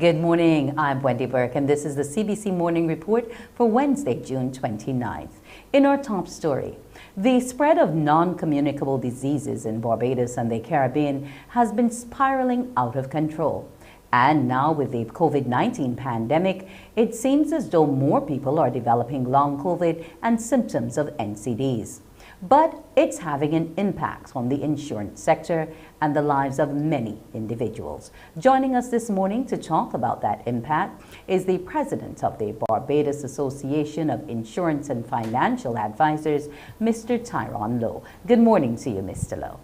Good morning, I'm Wendy Burke, and this is the CBC Morning Report for Wednesday, June 29th. In our top story, the spread of non-communicable diseases in Barbados and the Caribbean has been spiraling out of control. And now with the COVID-19 pandemic, it seems as though more people are developing long COVID and symptoms of NCDs. But it's having an impact on the insurance sector and the lives of many individuals. Joining us this morning to talk about that impact is the president of the Barbados Association of Insurance and Financial Advisors, Mr. Tyrone Lowe. Good morning to you, Mr. Lowe.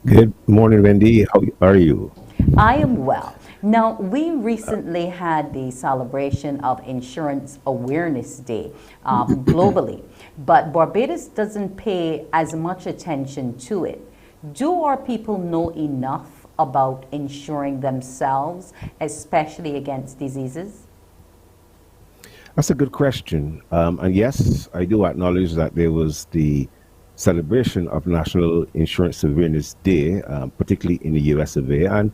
Good morning, Wendy. How are you? I am well. Now, we recently had the celebration of Insurance Awareness Day globally, but Barbados doesn't pay as much attention to it. Do our people know enough about insuring themselves, especially against diseases? That's a good question. And yes, I do acknowledge that there was the celebration of National Insurance Awareness Day, particularly in the US of A. And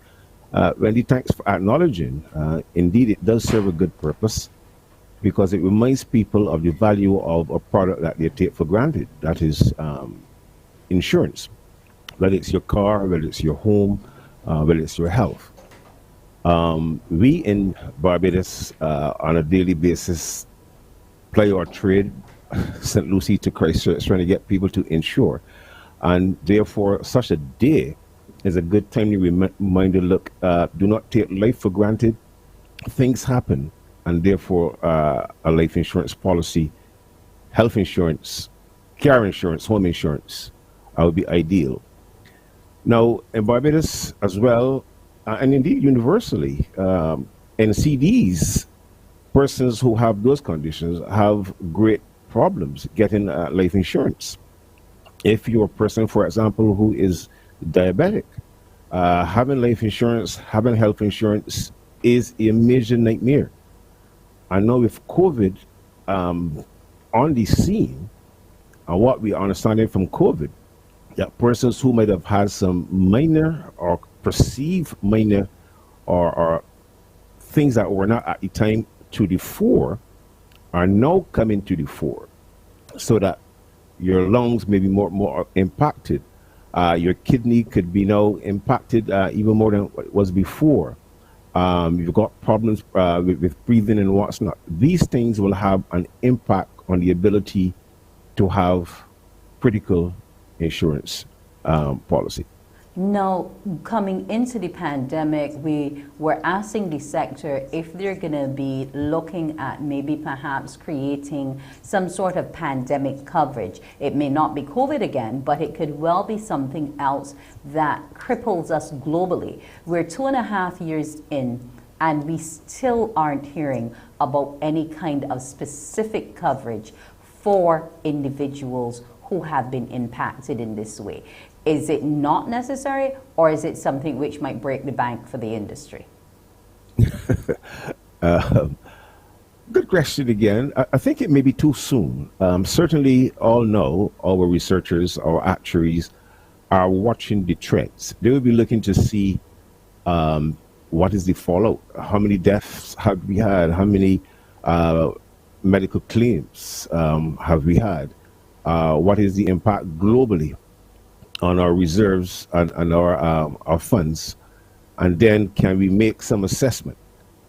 Wendy, thanks for acknowledging. Indeed, it does serve a good purpose because it reminds people of the value of a product that they take for granted. That is insurance, whether it's your car, whether it's your home, whether it's your health. We in Barbados, on a daily basis, play our trade, St. Lucie to Christchurch, trying to get people to insure. And therefore, such a day is a good time to remind you, look, do not take life for granted. Things happen, and therefore a life insurance policy, health insurance, car insurance, home insurance would be ideal. Now, in Barbados as well, and indeed universally, NCDs, persons who have those conditions have great problems getting life insurance. If you're a person, for example, who is diabetic, having life insurance, having health insurance is a major nightmare. And now with COVID on the scene, and what we are understanding from COVID, that persons who might have had some minor or perceived minor or things that were not at the time to the fore are now coming to the fore, so that your lungs may be more impacted. Your kidney could be now impacted even more than what it was before. You've got problems with breathing and what's not. These things will have an impact on the ability to have critical insurance policy. Now, coming into the pandemic, we were asking the sector if they're going to be looking at maybe perhaps creating some sort of pandemic coverage. It may not be COVID again, but it could well be something else that cripples us globally. We're 2.5 years in, and we still aren't hearing about any kind of specific coverage for individuals who have been impacted in this way. Is it not necessary, or is it something which might break the bank for the industry? Good question again. I think it may be too soon. Certainly all know, our researchers, our actuaries are watching the trends. They will be looking to see what is the fallout, how many deaths have we had, how many medical claims have we had, what is the impact globally on our reserves and our funds, and then can we make some assessment?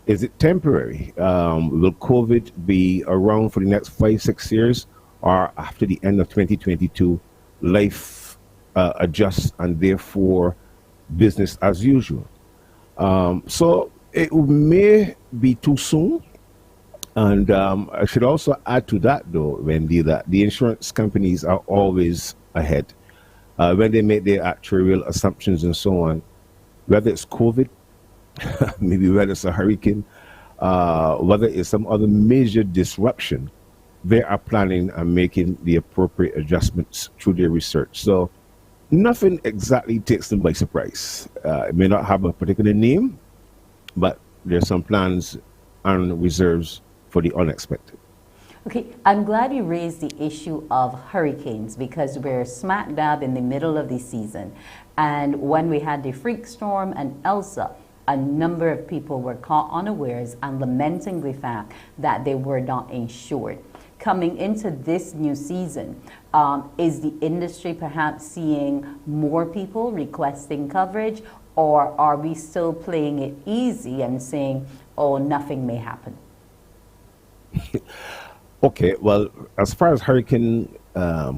Is it temporary? Will COVID be around for the next 5-6 years, or after the end of 2022, life adjusts and therefore business as usual? So it may be too soon. And I should also add to that, though, Wendy, that the insurance companies are always ahead. When they make their actuarial assumptions and so on, whether it's COVID, maybe whether it's a hurricane, whether it's some other major disruption, they are planning and making the appropriate adjustments through their research. So nothing exactly takes them by surprise. It may not have a particular name, but there's some plans and reserves for the unexpected. Okay, I'm glad you raised the issue of hurricanes because we're smack dab in the middle of the season. And when we had the freak storm and Elsa, a number of people were caught unawares and lamenting the fact that they were not insured. Coming into this new season, is the industry perhaps seeing more people requesting coverage, or are we still playing it easy and saying, oh, nothing may happen? Okay, well, as far as hurricane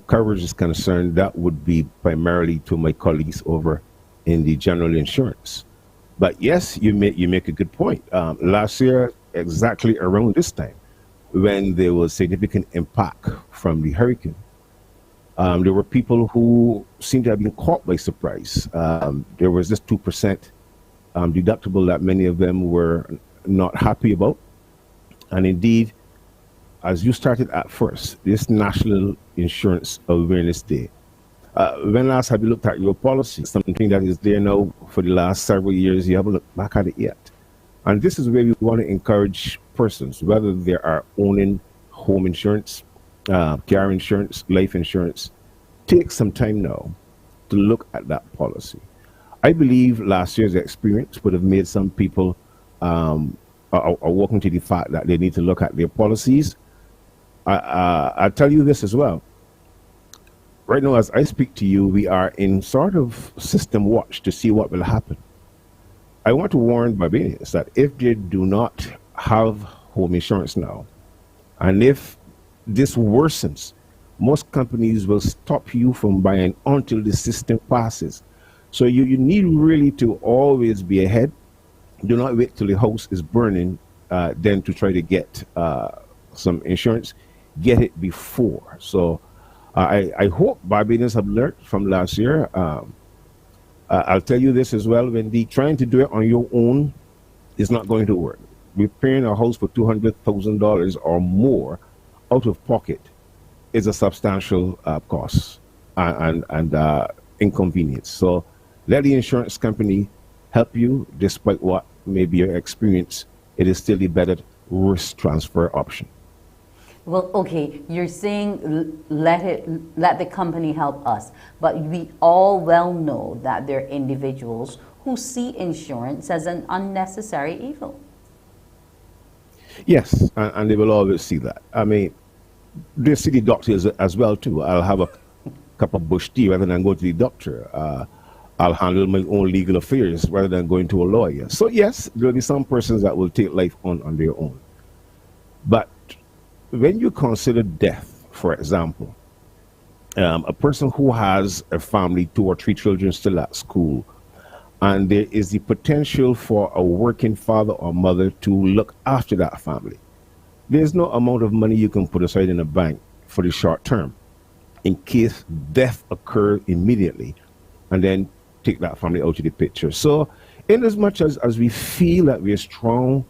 coverage is concerned, that would be primarily to my colleagues over in the general insurance. But yes, you make a good point. Last year, exactly around this time, when there was significant impact from the hurricane, there were people who seemed to have been caught by surprise. There was this 2% deductible that many of them were not happy about. And indeed, as you started at first, this National Insurance Awareness Day, when last have you looked at your policy? Something that is there now for the last several years, you haven't looked back at it yet. And this is where we want to encourage persons, whether they are owning home insurance, car insurance, life insurance, take some time now to look at that policy. I believe last year's experience would have made some people are walking to the fact that they need to look at their policies. I'll tell you this as well. Right now, as I speak to you, we are in sort of system watch to see what will happen. I want to warn Barbadians that if they do not have home insurance now, and if this worsens, most companies will stop you from buying until the system passes. So you need really to always be ahead. Do not wait till the house is burning, then to try to get some insurance. Get it before. So I hope Barbadians have learned from last year. I'll tell you this as well, Wendy, trying to do it on your own is not going to work. Repairing a house for $200,000 or more out of pocket is a substantial cost and inconvenience. So let the insurance company help you. Despite what may be your experience, it is still the better risk transfer option. Well, okay, you're saying let the company help us, but we all well know that there are individuals who see insurance as an unnecessary evil. Yes, and they will always see that. I mean, they see the doctors as well too. I'll have a cup of bush tea rather than go to the doctor. I'll handle my own legal affairs rather than going to a lawyer. So yes, there will be some persons that will take life on their own. But when you consider death, for example, a person who has a family, 2 or 3 children still at school, and there is the potential for a working father or mother to look after that family, there's no amount of money you can put aside in a bank for the short term in case death occurs immediately, and then take that family out of the picture. So in as much as we feel that we're strong,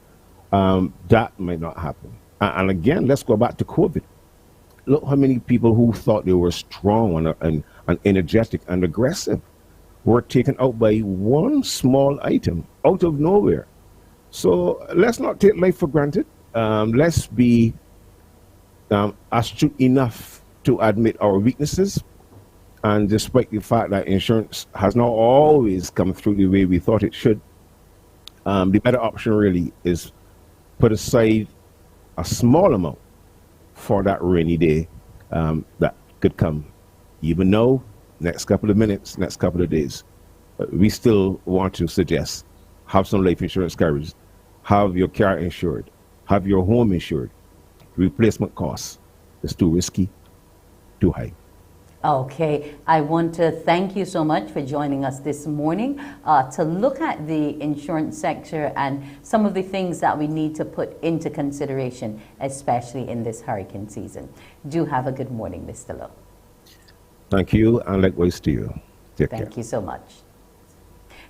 that might not happen. And again, let's go back to COVID. Look how many people who thought they were strong and energetic and aggressive were taken out by one small item out of nowhere. So let's not take life for granted. Let's be astute enough to admit our weaknesses. And despite the fact that insurance has not always come through the way we thought it should, the better option really is put aside a small amount for that rainy day that could come. Even though next couple of minutes, next couple of days, we still want to suggest have some life insurance coverage, have your car insured, have your home insured. Replacement costs is too risky, too high. Okay, I want to thank you so much for joining us this morning to look at the insurance sector and some of the things that we need to put into consideration, especially in this hurricane season. Do have a good morning, Mr. Lowe. Thank you, and likewise to you. Take care. Thank you so much.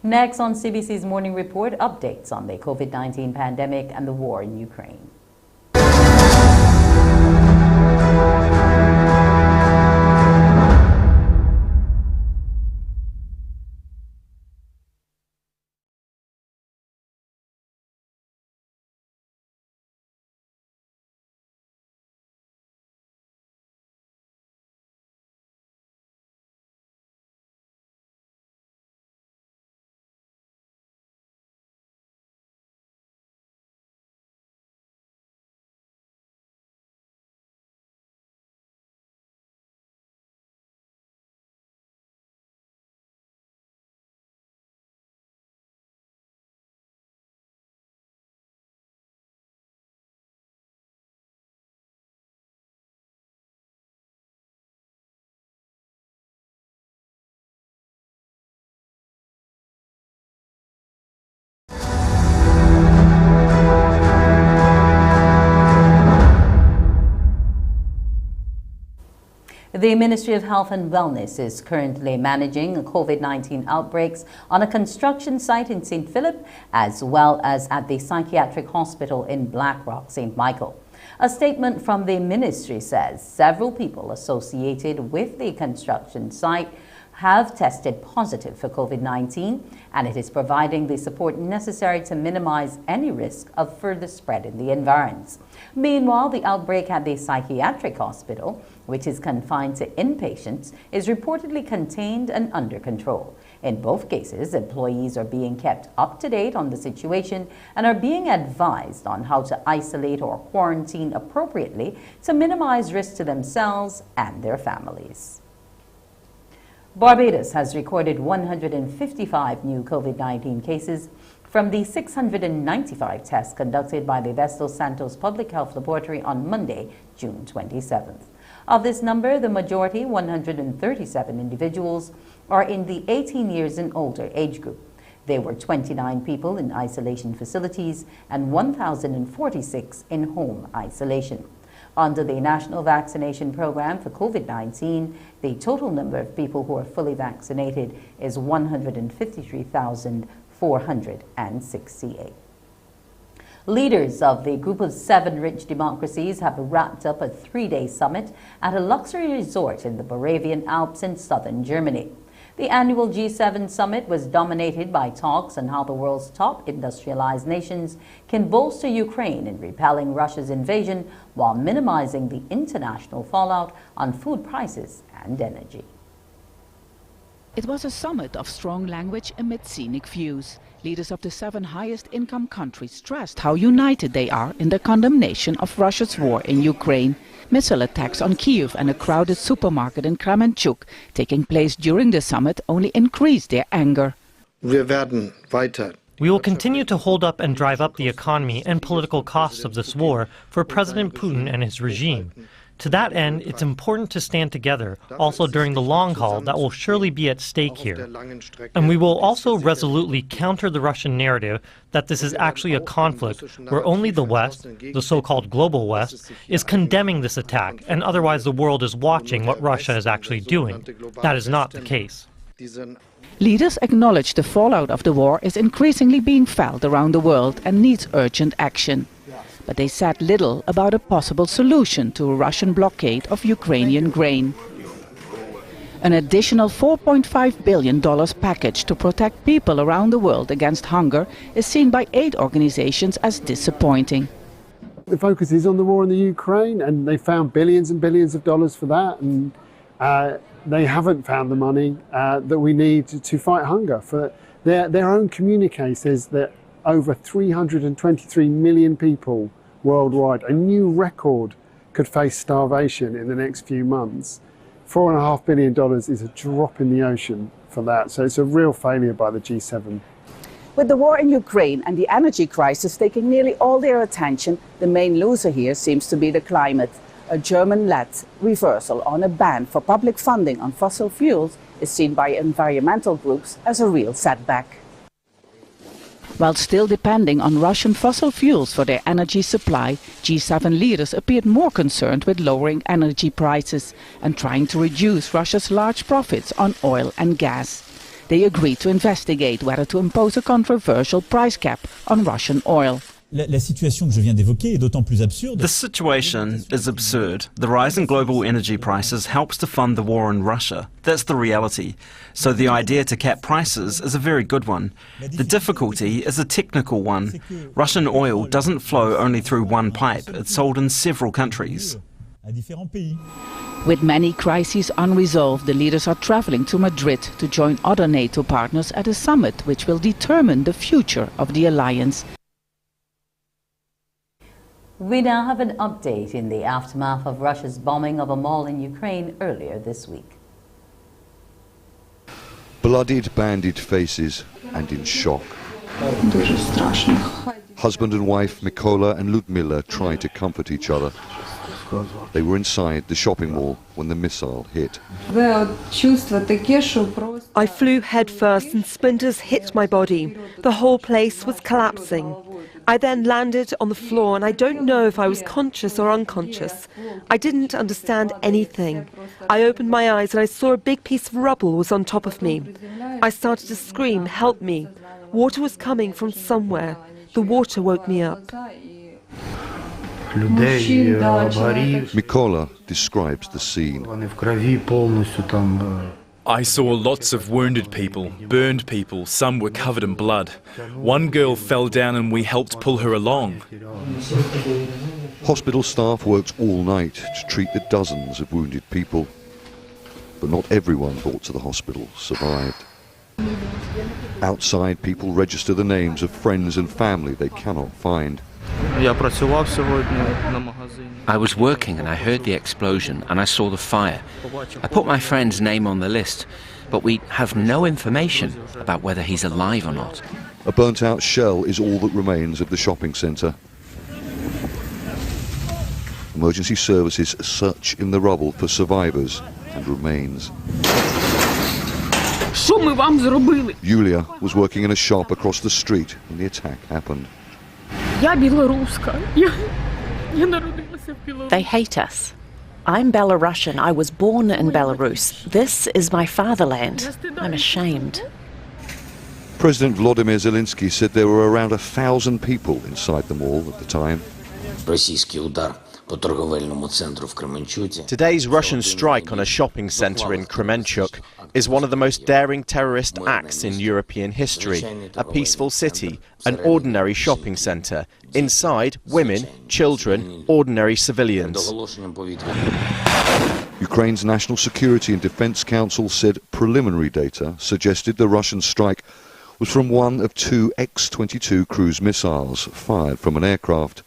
Next on CBC's Morning Report, updates on the COVID-19 pandemic and the war in Ukraine. The Ministry of Health and Wellness is currently managing COVID-19 outbreaks on a construction site in St. Philip, as well as at the psychiatric hospital in Blackrock, St. Michael. A statement from the ministry says several people associated with the construction site have tested positive for COVID-19, and it is providing the support necessary to minimize any risk of further spread in the environs. Meanwhile, the outbreak at the psychiatric hospital, which is confined to inpatients, is reportedly contained and under control. In both cases, employees are being kept up to date on the situation and are being advised on how to isolate or quarantine appropriately to minimize risk to themselves and their families. Barbados has recorded 155 new COVID-19 cases from the 695 tests conducted by the Vestal Santos Public Health Laboratory on Monday, June 27th. Of this number, the majority, 137 individuals, are in the 18 years and older age group. There were 29 people in isolation facilities and 1,046 in home isolation. Under the National Vaccination Program for COVID-19, the total number of people who are fully vaccinated is 153,468. Leaders of the Group of 7 rich democracies have wrapped up a 3-day summit at a luxury resort in the Bavarian Alps in southern Germany. The annual G7 summit was dominated by talks on how the world's top industrialized nations can bolster Ukraine in repelling Russia's invasion while minimizing the international fallout on food prices and energy. It was a summit of strong language amid scenic views. Leaders of the 7 highest income countries stressed how united they are in the condemnation of Russia's war in Ukraine. Missile attacks on Kyiv and a crowded supermarket in Kremenchuk taking place during the summit only increased their anger. We will continue to hold up and drive up the economy and political costs of this war for President Putin and his regime. To that end, it's important to stand together, also during the long haul that will surely be at stake here. And we will also resolutely counter the Russian narrative that this is actually a conflict where only the West, the so-called global West, is condemning this attack, and otherwise the world is watching what Russia is actually doing. That is not the case. Leaders acknowledge the fallout of the war is increasingly being felt around the world and needs urgent action. But they said little about a possible solution to a Russian blockade of Ukrainian grain. An additional $4.5 billion package to protect people around the world against hunger is seen by aid organizations as disappointing. The focus is on the war in the Ukraine, and they found billions and billions of dollars for that, and they haven't found the money that we need to fight hunger. For their own communique says that over 323 million people worldwide, a new record, could face starvation in the next few months. $4.5 billion is a drop in the ocean for that, so it's a real failure by the G7. With the war in Ukraine and the energy crisis taking nearly all their attention, the main loser here seems to be the climate. A German-led reversal on a ban for public funding on fossil fuels is seen by environmental groups as a real setback. While still depending on Russian fossil fuels for their energy supply, G7 leaders appeared more concerned with lowering energy prices and trying to reduce Russia's large profits on oil and gas. They agreed to investigate whether to impose a controversial price cap on Russian oil. La situation que je viens d'évoquer est d'autant plus absurde. The situation is absurd. The rise in global energy prices helps to fund the war in Russia. That's the reality. So the idea to cap prices is a very good one. The difficulty is a technical one. Russian oil doesn't flow only through one pipe. It's sold in several countries. With many crises unresolved, the leaders are traveling to Madrid to join other NATO partners at a summit which will determine the future of the alliance. We now have an update in the aftermath of Russia's bombing of a mall in Ukraine earlier this week. Bloodied, bandaged faces and in shock. Husband and wife Mykola and Ludmila tried to comfort each other. They were inside the shopping mall when the missile hit. I flew headfirst and splinters hit my body. The whole place was collapsing. I then landed on the floor and I don't know if I was conscious or unconscious. I didn't understand anything. I opened my eyes and I saw a big piece of rubble was on top of me. I started to scream, "Help me." Water was coming from somewhere. The water woke me up. Mikola describes the scene. I saw lots of wounded people, burned people, some were covered in blood. One girl fell down and we helped pull her along. Hospital staff worked all night to treat the dozens of wounded people. But not everyone brought to the hospital survived. Outside, people register the names of friends and family they cannot find. I was working and I heard the explosion and I saw the fire. I put my friend's name on the list, but we have no information about whether he's alive or not. A burnt-out shell is all that remains of the shopping centre. Emergency services search in the rubble for survivors and remains. Yulia was working in a shop across the street when the attack happened. They hate us. I'm Belarusian. I was born in Belarus. This is my fatherland. I'm ashamed. President Volodymyr Zelensky said there were around 1,000 people inside the mall at the time. Today's Russian strike on a shopping centre in Kremenchuk is one of the most daring terrorist acts in European history. A peaceful city, an ordinary shopping centre. Inside, women, children, ordinary civilians. Ukraine's National Security and Defence Council said preliminary data suggested the Russian strike was from one of 2 X-22 cruise missiles fired from an aircraft.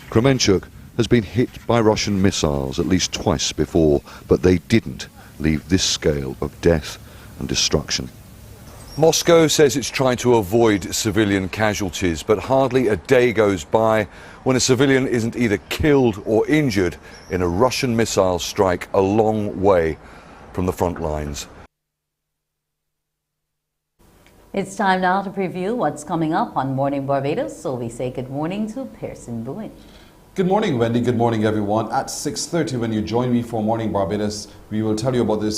Kremenchuk has been hit by Russian missiles at least twice before, but they didn't leave this scale of death and destruction. Moscow says it's trying to avoid civilian casualties, but hardly a day goes by when a civilian isn't either killed or injured in a Russian missile strike a long way from the front lines. It's time now to preview what's coming up on Morning Barbados, so we say good morning to Pearson Boone. Good morning, Wendy. Good morning, everyone. At 6:30, when you join me for Morning Barbados, we will tell you about the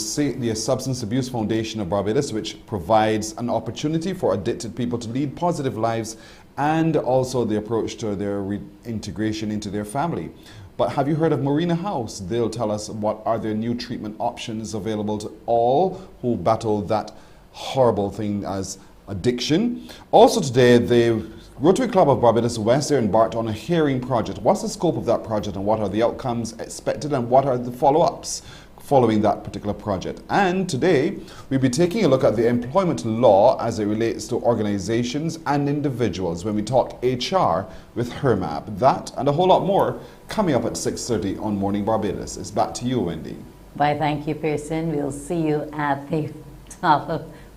Substance Abuse Foundation of Barbados, which provides an opportunity for addicted people to lead positive lives and also the approach to their reintegration into their family. But have you heard of Marina House? They'll tell us what are their new treatment options available to all who battle that horrible thing as addiction. Also today, the Rotary Club of Barbados West are embarked on a hearing project. What's the scope of that project and what are the outcomes expected and what are the follow-ups following that particular project? And today, we'll be taking a look at the employment law as it relates to organizations and individuals when we talk HR with HERMAB. That and a whole lot more coming up at 6:30 on Morning Barbados. It's back to you, Wendy. Bye, thank you, Pearson. We'll see you at the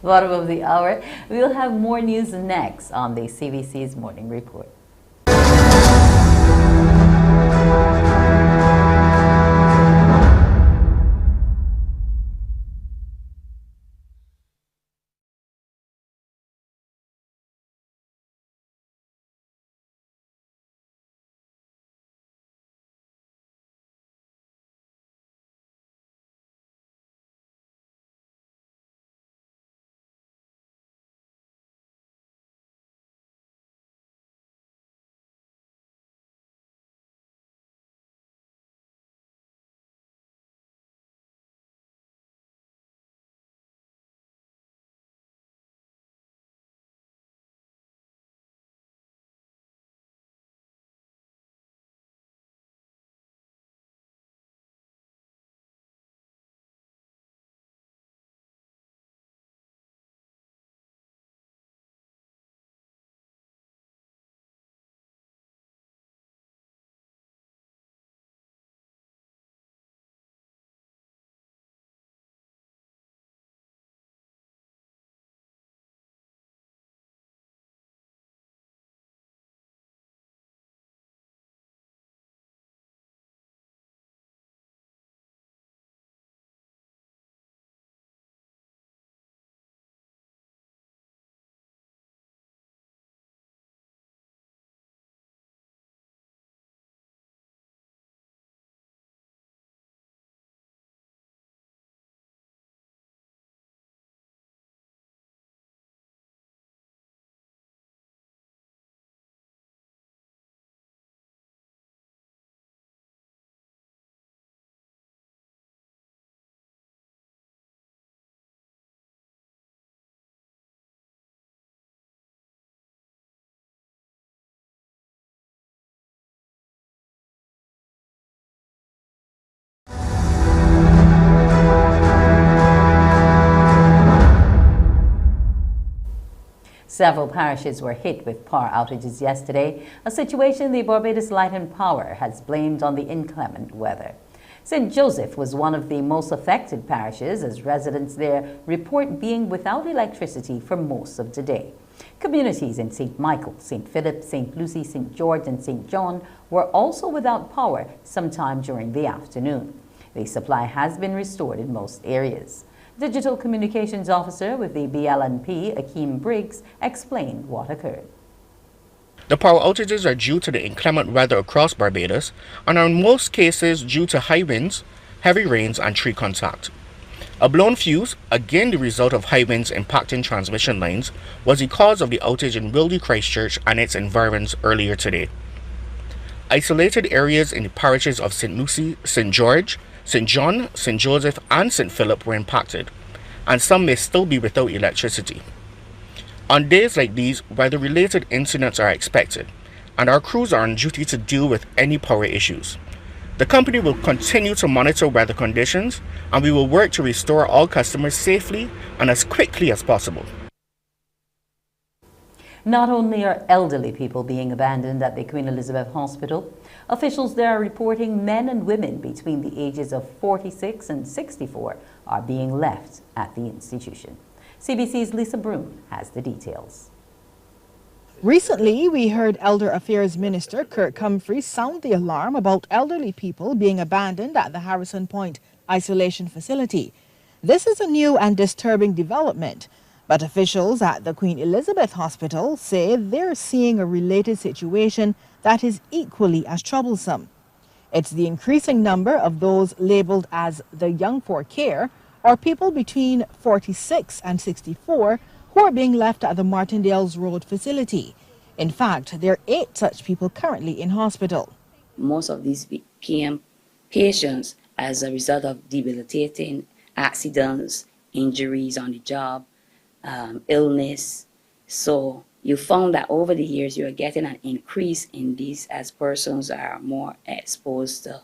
bottom of the hour. We'll have more news next on the CBC's Morning Report. Several parishes were hit with power outages yesterday, a situation the Barbados Light and Power has blamed on the inclement weather. St. Joseph was one of the most affected parishes, as residents there report being without electricity for most of the day. Communities in St. Michael, St. Philip, St. Lucie, St. George, and St. John were also without power sometime during the afternoon. The supply has been restored in most areas. Digital Communications Officer with the BLNP, Akeem Briggs, explained what occurred. The power outages are due to the inclement weather across Barbados and are in most cases due to high winds, heavy rains, and tree contact. A blown fuse, again the result of high winds impacting transmission lines, was the cause of the outage in Wildy Christchurch and its environs earlier today. Isolated areas in the parishes of St. Lucie, St. George, St. John, St. Joseph, and St. Philip were impacted, and some may still be without electricity. On days like these, weather-related incidents are expected, and our crews are on duty to deal with any power issues. The company will continue to monitor weather conditions, and we will work to restore all customers safely and as quickly as possible. Not only are elderly people being abandoned at the Queen Elizabeth Hospital, officials there are reporting men and women between the ages of 46 and 64 are being left at the institution. CBC's Lisa Broom has the details. Recently, we heard Elder Affairs Minister Kirk Humphrey sound the alarm about elderly people being abandoned at the Harrison Point Isolation Facility. This is a new and disturbing development, but officials at the Queen Elizabeth Hospital say they're seeing a related situation that is equally as troublesome. It's the increasing number of those labeled as the young for care, or people between 46 and 64 who are being left at the Martindale's Road facility. In fact, there are 8 such people currently in hospital. Most of these became patients as a result of debilitating accidents, injuries on the job, illness. So you found that over the years you are getting an increase in these as persons are more exposed to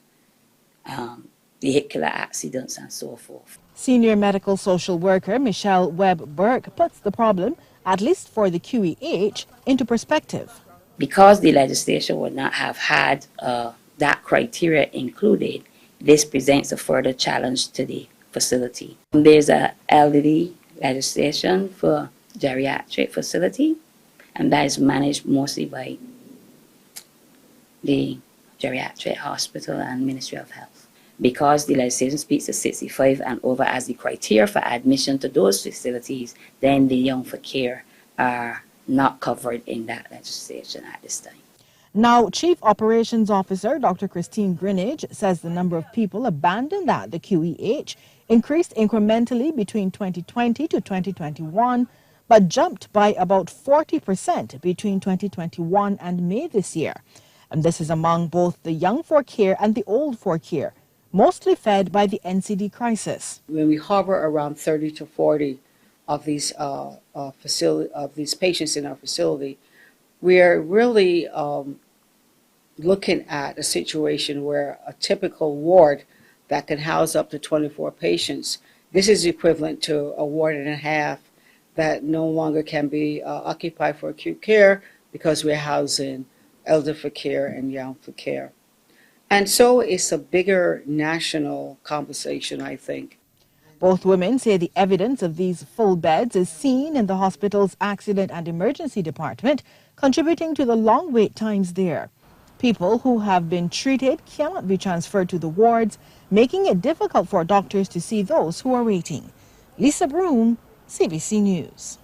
vehicular accidents and so forth. Senior medical social worker Michelle Webb-Burke puts the problem, at least for the QEH, into perspective. Because the legislation would not have had that criteria included, this presents a further challenge to the facility. There's an elderly legislation for geriatric facility, and that is managed mostly by the geriatric hospital and Ministry of Health. Because the legislation speaks to 65 and over as the criteria for admission to those facilities, then the young for care are not covered in that legislation at this time. Now, Chief Operations Officer Dr. Christine Greenidge says the number of people abandoned at the QEH increased incrementally between 2020 to 2021, but jumped by about 40% between 2021 and May this year. And this is among both the young for care and the old for care, mostly fed by the NCD crisis. When we hover around 30 to 40 of these patients in our facility, we are really looking at a situation where a typical ward that can house up to 24 patients, this is equivalent to a ward and a half that no longer can be occupied for acute care because we're housing elder for care and young for care. And so it's a bigger national conversation, I think. Both women say the evidence of these full beds is seen in the hospital's accident and emergency department, contributing to the long wait times there. People who have been treated cannot be transferred to the wards, making it difficult for doctors to see those who are waiting. Lisa Broom, CBC News.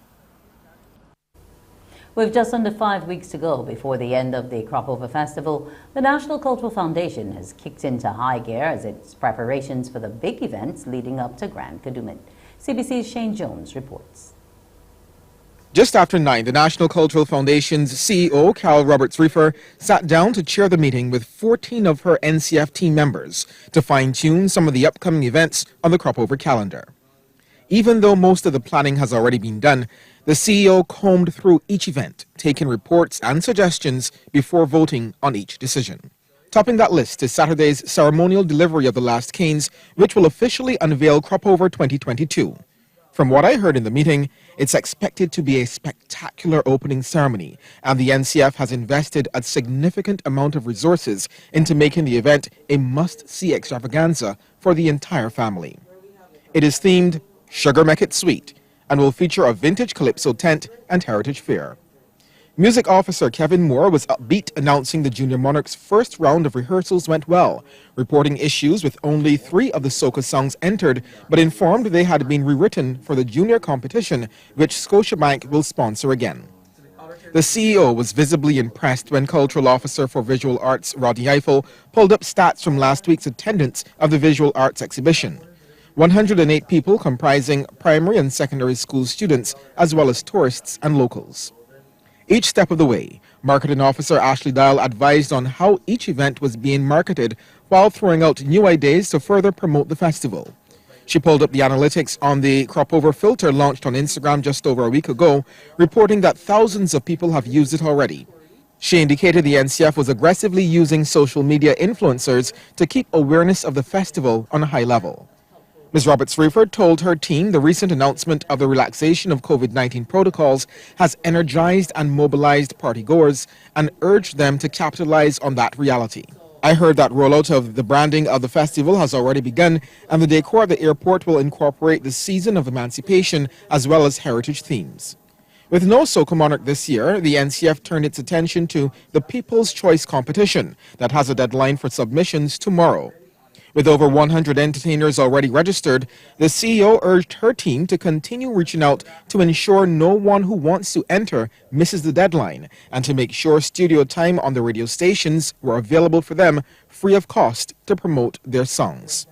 With just under 5 weeks to go before the end of the Cropover Festival, the National Cultural Foundation has kicked into high gear as its preparations for the big events leading up to Grand Kadooment. CBC's Shane Jones reports. Just after 9, the National Cultural Foundation's CEO, Carol Roberts-Reefer, sat down to chair the meeting with 14 of her NCF team members to fine-tune some of the upcoming events on the Cropover calendar. Even though most of the planning has already been done, the CEO combed through each event, taking reports and suggestions before voting on each decision. Topping that list is Saturday's ceremonial delivery of the last canes, which will officially unveil Cropover 2022. From what I heard in the meeting, it's expected to be a spectacular opening ceremony, and the NCF has invested a significant amount of resources into making the event a must-see extravaganza for the entire family. It is themed Sugar Make It Sweet and will feature a vintage calypso tent and heritage fair. Music officer Kevin Moore was upbeat, announcing the Junior Monarchs' first round of rehearsals went well, reporting issues with only 3 of the soca songs entered, but informed they had been rewritten for the junior competition, which Scotiabank will sponsor again. The CEO was visibly impressed when Cultural Officer for Visual Arts Rodney Eiffel pulled up stats from last week's attendance of the Visual Arts exhibition. 108 people comprising primary and secondary school students, as well as tourists and locals. Each step of the way, Marketing Officer Ashley Dial advised on how each event was being marketed while throwing out new ideas to further promote the festival. She pulled up the analytics on the Cropover filter launched on Instagram just over a week ago, reporting that thousands of people have used it already. She indicated the NCF was aggressively using social media influencers to keep awareness of the festival on a high level. Ms. Roberts-Reefer told her team the recent announcement of the relaxation of COVID-19 protocols has energized and mobilized partygoers and urged them to capitalize on that reality. I heard that rollout of the branding of the festival has already begun, and the decor at the airport will incorporate the season of emancipation as well as heritage themes. With no Soca Monarch this year, the NCF turned its attention to the People's Choice competition that has a deadline for submissions tomorrow. With over 100 entertainers already registered, the CEO urged her team to continue reaching out to ensure no one who wants to enter misses the deadline, and to make sure studio time on the radio stations were available for them free of cost to promote their songs.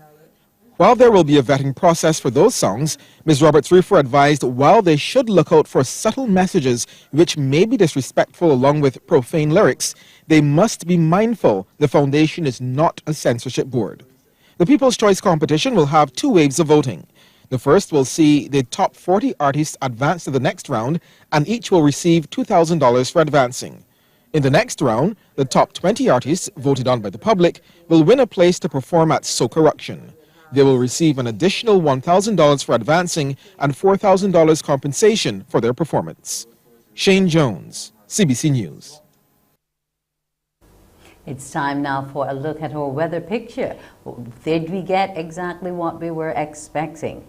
While there will be a vetting process for those songs, Ms. Roberts-Reefer advised while they should look out for subtle messages which may be disrespectful along with profane lyrics, they must be mindful the foundation is not a censorship board. The People's Choice competition will have 2 waves of voting. The first will see the top 40 artists advance to the next round, and each will receive $2,000 for advancing. In the next round, the top 20 artists, voted on by the public, will win a place to perform at Soca Ruction. They will receive an additional $1,000 for advancing and $4,000 compensation for their performance. Shane Jones, CBC News. It's time now for a look at our weather picture. Did we get exactly what we were expecting?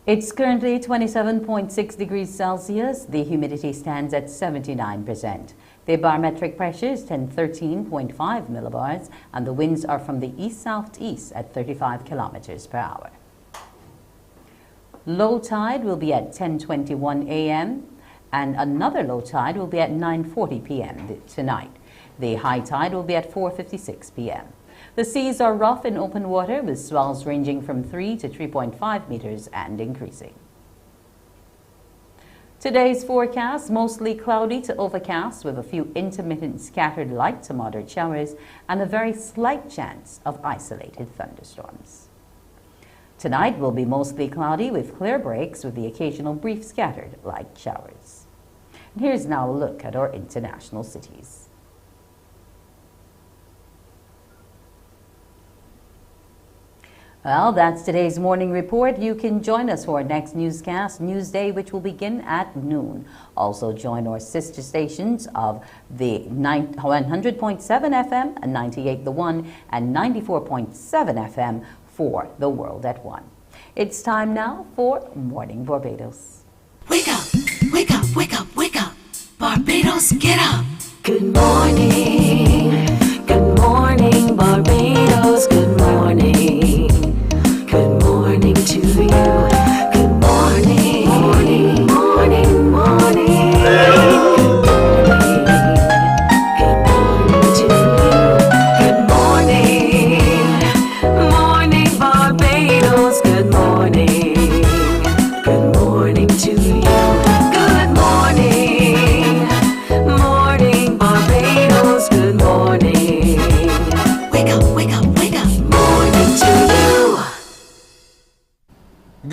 It's currently 27.6 degrees Celsius. The humidity stands at 79%. The barometric pressure is 1013.5 millibars, and the winds are from the east-southeast at 35 kilometers per hour. Low tide will be at 10:21 a.m., and another low tide will be at 9:40 p.m. tonight. The high tide will be at 4:56 p.m. The seas are rough in open water with swells ranging from 3 to 3.5 meters and increasing. Today's forecast, mostly cloudy to overcast with a few intermittent scattered light to moderate showers and a very slight chance of isolated thunderstorms. Tonight will be mostly cloudy with clear breaks with the occasional brief scattered light showers. And here's now a look at our international cities. Well, that's today's morning report. You can join us for our next newscast, Newsday, which will begin at noon. Also join our sister stations of the 100.7 FM, 98 The One, and 94.7 FM for The World at One. It's time now for Morning Barbados. Wake up, wake up, wake up, wake up. Barbados, get up. Good morning, Barbados, good morning. Good morning to you. Good morning, morning, morning, morning. Good morning to you. Good morning, morning Barbados. Good morning. Good morning to you. Good morning, morning Barbados. Good morning.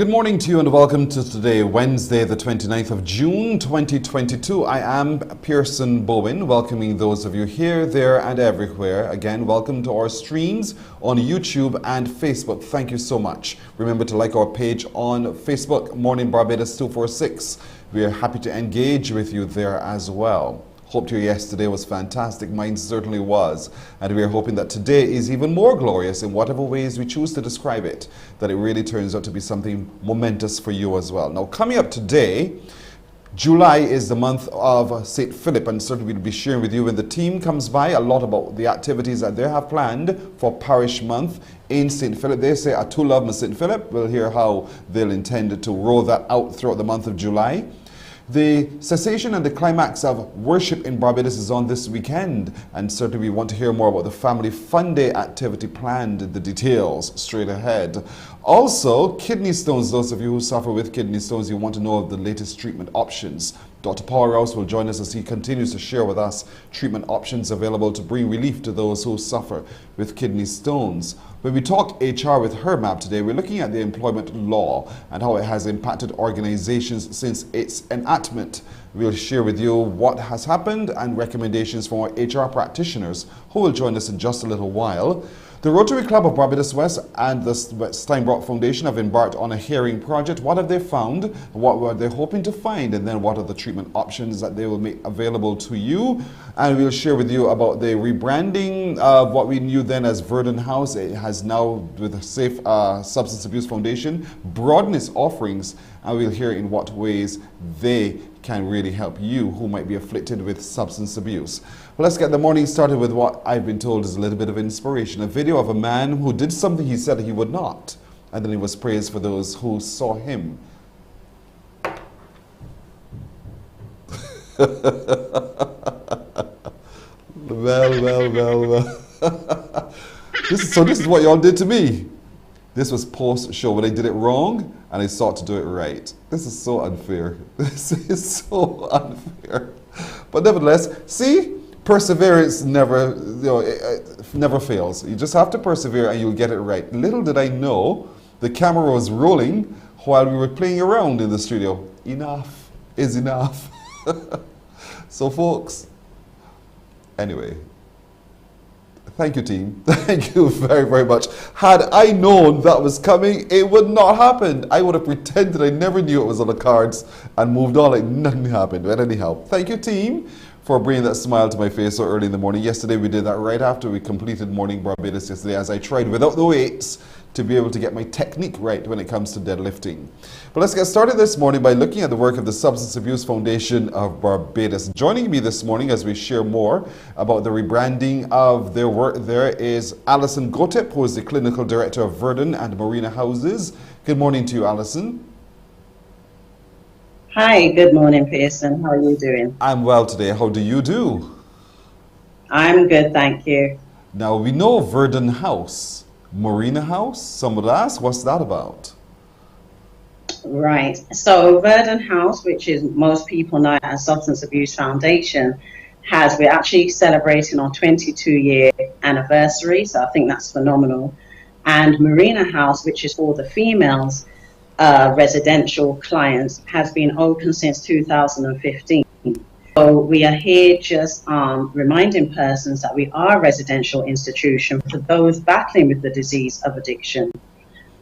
Good morning to you and welcome to today, Wednesday, the 29th of June, 2022. I am Pearson Bowen, welcoming those of you here, there and everywhere. Again, welcome to our streams on YouTube and Facebook. Thank you so much. Remember to like our page on Facebook, Mornin Barbados 246. We are happy to engage with you there as well. Hope your yesterday was fantastic. Mine certainly was. And we are hoping that today is even more glorious in whatever ways we choose to describe it, that it really turns out to be something momentous for you as well. Now, coming up today, July is the month of St. Philip, and certainly we'll be sharing with you when the team comes by a lot about the activities that they have planned for Parish Month in St. Philip. They say, I too love my St. Philip. We'll hear how they'll intend to roll that out throughout the month of July. The cessation and the climax of worship in Barbados is on this weekend, and certainly we want to hear more about the Family Fun Day activity planned, the details straight ahead. Also, kidney stones. Those of you who suffer with kidney stones, you want to know of the latest treatment options. Dr. Powerhouse will join us as he continues to share with us treatment options available to bring relief to those who suffer with kidney stones. When we talk HR with HERMAP today, we're looking at the employment law and how it has impacted organizations since its enactment. We'll share with you what has happened and recommendations from our HR practitioners who will join us in just a little while. The Rotary Club of Barbados West and the Steinbrock Foundation have embarked on a hearing project. What have they found? What were they hoping to find? And then what are the treatment options that they will make available to you? And we'll share with you about the rebranding of what we knew then as Verdun House. It has now, with the Safe Substance Abuse Foundation, broadened its offerings, and we'll hear in what ways they can really help you who might be afflicted with substance abuse. Well, let's get the morning started with what I've been told is a little bit of inspiration. A video of a man who did something he said he would not, and then he was praised for those who saw him. Well. This is what y'all did to me. This was post-show when I did it wrong and I sought to do it right. This is so unfair. This is so unfair. But nevertheless, see, perseverance never, never fails. You just have to persevere and you'll get it right. Little did I know the camera was rolling while we were playing around in the studio. Enough is enough. So folks, anyway. Thank you, team. Thank you very, very much. Had I known that was coming, it would not happen. I would have pretended I never knew it was on the cards and moved on like nothing happened. But anyhow, thank you, team, for bringing that smile to my face so early in the morning. Yesterday, we did that right after we completed Morning Barbados yesterday, as I tried without the weights to be able to get my technique right when it comes to deadlifting. But let's get started this morning by looking at the work of the Substance Abuse Foundation of Barbados. Joining me this morning as we share more about the rebranding of their work there is Alison Gotep, who is the Clinical Director of Verdun and Marina Houses. Good morning to you, Alison. Hi, good morning, Pearson. How are you doing? I'm well today. How do you do? I'm good, thank you. Now, we know Verdun House. Marina House, some would ask, what's that about? Right, so Verdun House, which is most people know as Substance Abuse Foundation, we're actually celebrating our 22-year anniversary, so I think that's phenomenal. And Marina House, which is for the females residential clients, has been open since 2015. So we are here just reminding persons that we are a residential institution for those battling with the disease of addiction.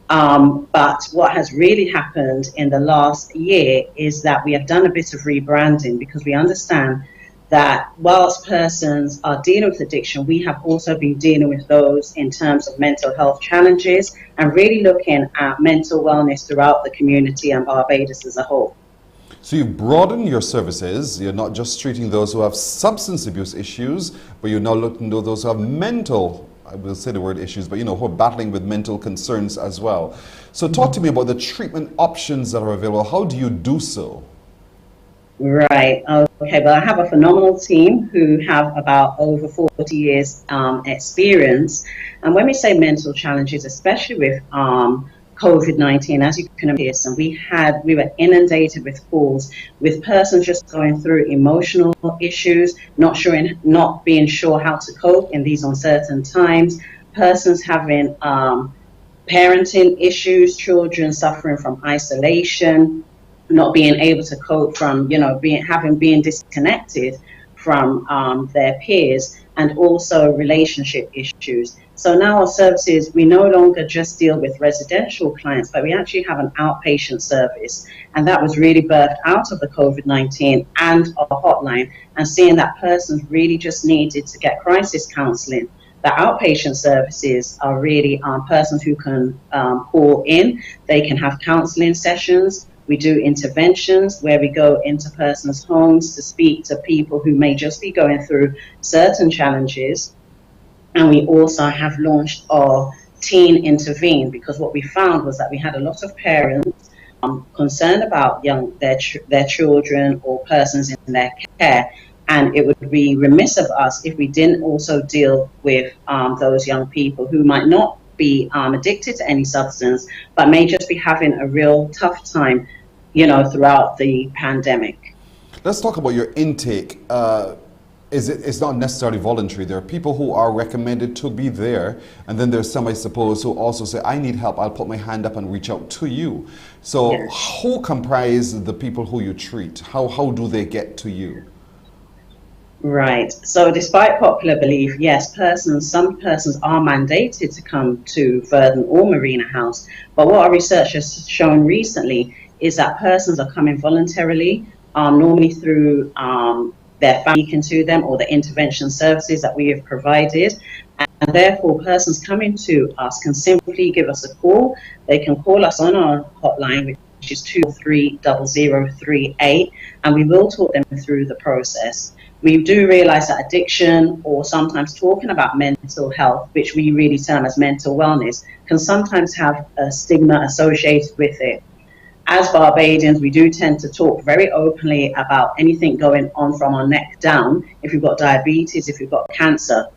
But what has really happened in the last year is that we have done a bit of rebranding, because we understand that whilst persons are dealing with addiction, we have also been dealing with those in terms of mental health challenges and really looking at mental wellness throughout the community and Barbados as a whole. So you've broadened your services. You're not just treating those who have substance abuse issues, but you're now looking at those who have mental, I will say the word issues, but who are battling with mental concerns as well. So talk to me about the treatment options that are available. How do you do so? Right. Okay. Well, I have a phenomenal team who have about over 40 years experience. And when we say mental challenges, especially with COVID-19, as you can imagine, we were inundated with calls with persons just going through emotional issues, not being sure how to cope in these uncertain times, persons having parenting issues, children suffering from isolation, not being able to cope from, being disconnected from their peers, and also relationship issues. So now our services, we no longer just deal with residential clients, but we actually have an outpatient service. And that was really birthed out of the COVID-19 and our hotline, and seeing that persons really just needed to get crisis counseling. The outpatient services are really persons who can call in. They can have counseling sessions. We do interventions where we go into persons' homes to speak to people who may just be going through certain challenges. And we also have launched our Teen Intervene, because what we found was that we had a lot of parents concerned about their children or persons in their care. And it would be remiss of us if we didn't also deal with those young people who might not be addicted to any substance, but may just be having a real tough time, throughout the pandemic. Let's talk about your intake. It's not necessarily voluntary. There are people who are recommended to be there, and then there's some, I suppose, who also say, I need help, I'll put my hand up and reach out to you. So yes. Who comprise the people who you treat? How do they get to you? Right. So despite popular belief, yes, some persons are mandated to come to Verdun or Marina House. But what our research has shown recently is that persons are coming voluntarily, normally through their family speaking to them, or the intervention services that we have provided. And therefore, persons coming to us can simply give us a call. They can call us on our hotline, which is 243-0038, and we will talk them through the process. We do realize that addiction, or sometimes talking about mental health, which we really term as mental wellness, can sometimes have a stigma associated with it. As Barbadians, we do tend to talk very openly about anything going on from our neck down. If you've got diabetes, if you've got cancer,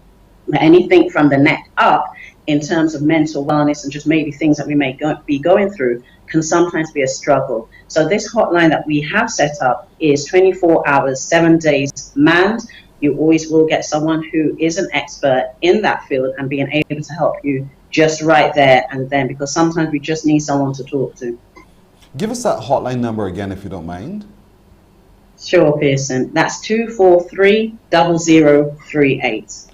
anything from the neck up in terms of mental wellness and just maybe things that we may be going through can sometimes be a struggle. So this hotline that we have set up is 24 hours, 7 days manned. You always will get someone who is an expert in that field and being able to help you just right there and then, because sometimes we just need someone to talk to. Give us that hotline number again, if you don't mind. Sure, Pearson. That's 243-0038.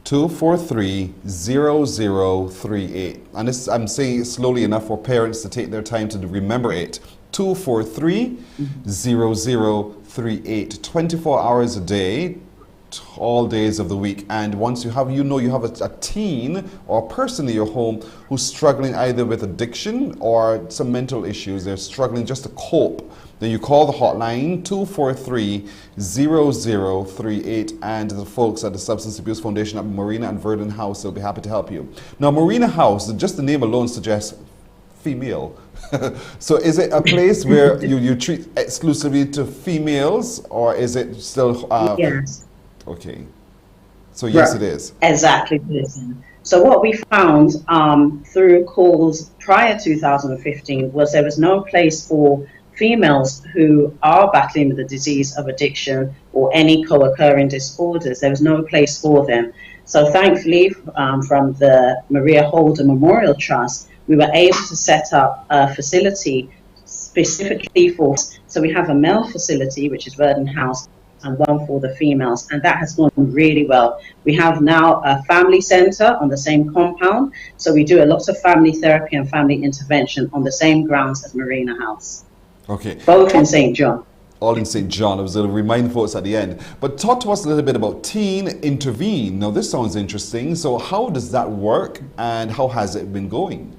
243-0038. And this, I'm saying it slowly enough for parents to take their time to remember it. 243-0038. 24 hours a day, all days of the week. And once you have a teen or a person in your home who's struggling either with addiction or some mental issues, they're struggling just to cope, then you call the hotline 243-0038, and the folks at the Substance Abuse Foundation at Marina and Verdun House will be happy to help you. Now, Marina House, just the name alone suggests female. So is it a place where you treat exclusively to females, or is it still... yes. Okay. So yes, right. It is. Exactly. So what we found through calls prior to 2015 was there was no place for females who are battling with the disease of addiction or any co-occurring disorders. There was no place for them. So thankfully, from the Maria Holder Memorial Trust, we were able to set up a facility specifically for, so we have a male facility, which is Verdun House, and one for the females, and that has gone really well. We have now a family center on the same compound, so we do a lot of family therapy and family intervention on the same grounds as Marina House. Okay. Both in St. John. All in St. John. I was going to remind folks at the end. But talk to us a little bit about Teen Intervene. Now this sounds interesting. So how does that work, and how has it been going?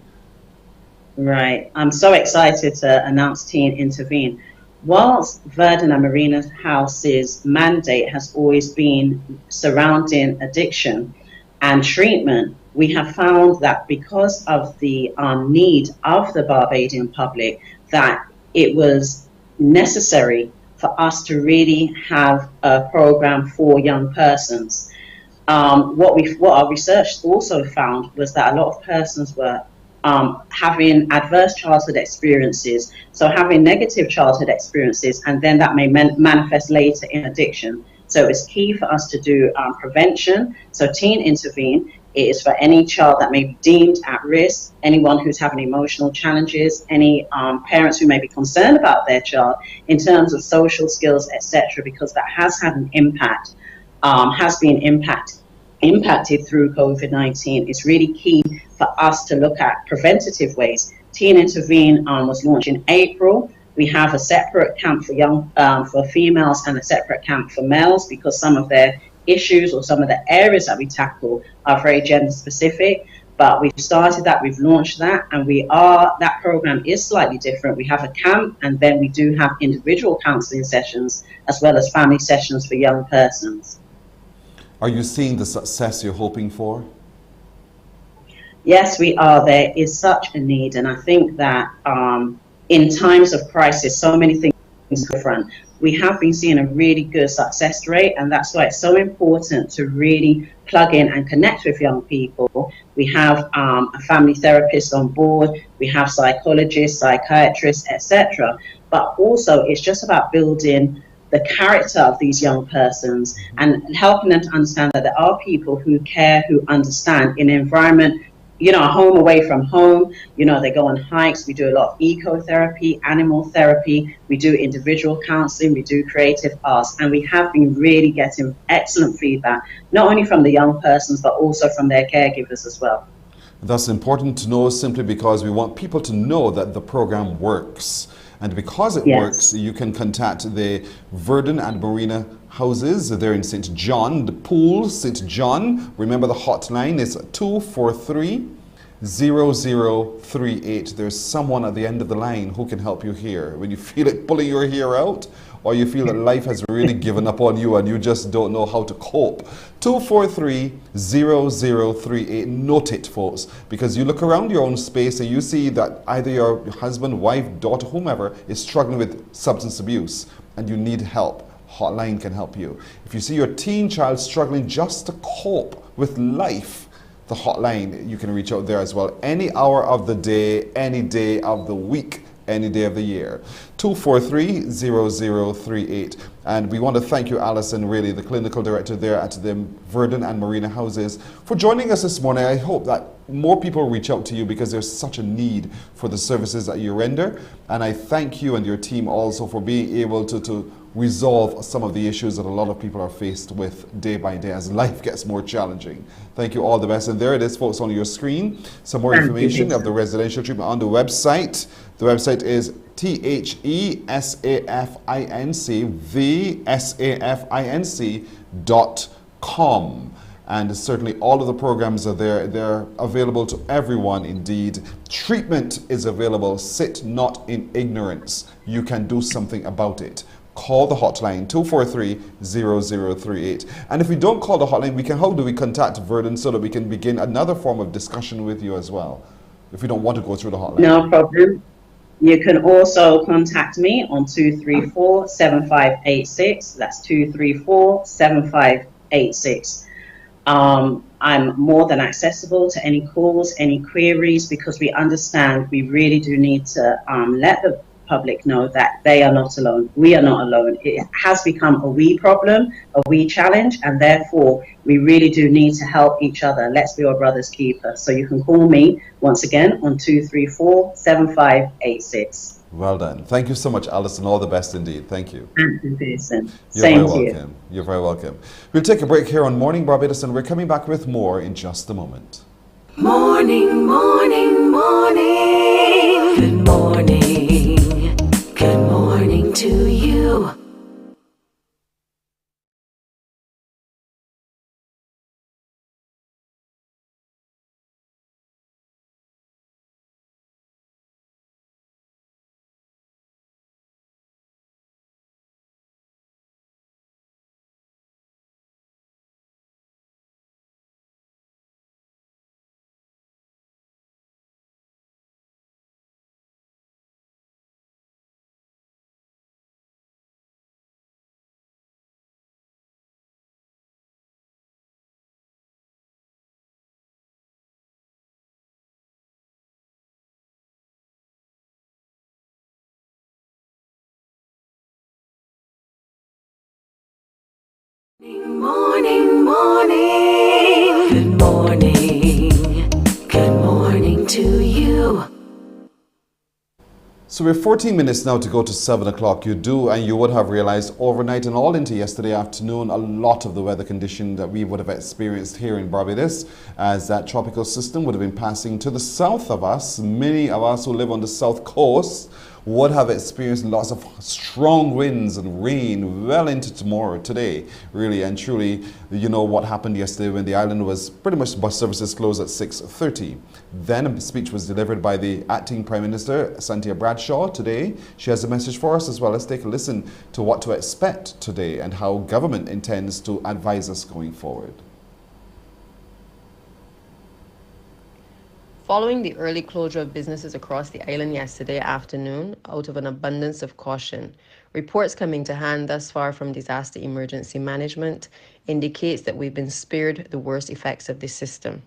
Right. I'm so excited to announce Teen Intervene. Whilst Verdun and Marina House's mandate has always been surrounding addiction and treatment, we have found that because of the need of the Barbadian public, that it was necessary for us to really have a program for young persons. What our research also found was that a lot of persons were having adverse childhood experiences, so having negative childhood experiences, and then that may manifest later in addiction. So it's key for us to do prevention. So Teen Intervene is for any child that may be deemed at risk, anyone who's having emotional challenges, any parents who may be concerned about their child in terms of social skills, etc., because that has had an impact, has been impacted through COVID-19. It's really key for us to look at preventative ways. Teen Intervene was launched in April. We have a separate camp for for females and a separate camp for males because some of their issues or some of the areas that we tackle are very gender specific. But we've started that, we've launched that, and that program is slightly different. We have a camp, and then we do have individual counselling sessions as well as family sessions for young persons. Are you seeing the success you're hoping for? Yes, we are. There is such a need, and I think that in times of crisis, so many things are different. We have been seeing a really good success rate, and that's why it's so important to really plug in and connect with young people. We have a family therapist on board, we have psychologists, psychiatrists, etc. But also, it's just about building the character of these young persons and helping them to understand that there are people who care, who understand in an environment, you know, a home away from home. You know, they go on hikes. We do a lot of ecotherapy, animal therapy. We do individual counseling. We do creative arts. And we have been really getting excellent feedback, not only from the young persons, but also from their caregivers as well. That's important to know simply because we want people to know that the program works. And because it works, you can contact the Verdun and Marina houses. They're in St. John, the pool, St. John. Remember the hotline is 243-0038. There's someone at the end of the line who can help you here. When you feel it pulling your hair out, or you feel that life has really given up on you and you just don't know how to cope. 243-0038. Note it, folks, because you look around your own space and you see that either your husband, wife, daughter, whomever is struggling with substance abuse and you need help. Hotline can help you. If you see your teen child struggling just to cope with life, the hotline, you can reach out there as well. Any hour of the day, any day of the week, any day of the year. 243-0038. And we want to thank you, Alison, really, the clinical director there at the Verdun and Marina houses, for joining us this morning. I hope that more people reach out to you because there's such a need for the services that you render. And I thank you and your team also for being able to resolve some of the issues that a lot of people are faced with day by day as life gets more challenging. Thank you, all the best. And there it is, folks, on your screen. Some more information of the residential treatment on the website. The website is thesafinc.com. And certainly all of the programs are there. They're available to everyone indeed. Treatment is available. Sit not in ignorance. You can do something about it. Call the hotline 243-0038. And if we don't call the hotline, how do we contact Verdun so that we can begin another form of discussion with you as well? If we don't want to go through the hotline. No problem. You can also contact me on 234-7586. That's 234-7586. I'm more than accessible to any calls, any queries, because we understand we really do need to let the public know that they are not alone. We are not alone. It has become a we problem, a we challenge, and therefore we really do need to help each other. Let's be our brother's keeper. So you can call me once again on 234-7586. Well done. Thank you so much, Alison. All the best indeed. Thank you. Thank you, Jason. You're very welcome. You're very welcome. We'll take a break here on Morning Barbados, and we're coming back with more in just a moment. Morning, morning, morning. Good morning. Good morning to you. Morning, morning. Good morning. Good morning to you. So we're 14 minutes now to go to 7 o'clock. You would have realized overnight and all into yesterday afternoon, a lot of the weather condition that we would have experienced here in Barbados, as that tropical system would have been passing to the south of us. Many of us who live on the south coast would have experienced lots of strong winds and rain well into today, really and truly. You know what happened yesterday when the island was pretty much bus services closed at 6:30. Then a speech was delivered by the acting Prime Minister, Cynthia Bradshaw, today. She has a message for us as well. Let's take a listen to what to expect today and how government intends to advise us going forward. Following the early closure of businesses across the island yesterday afternoon, out of an abundance of caution, reports coming to hand thus far from disaster emergency management indicates that we've been spared the worst effects of this system.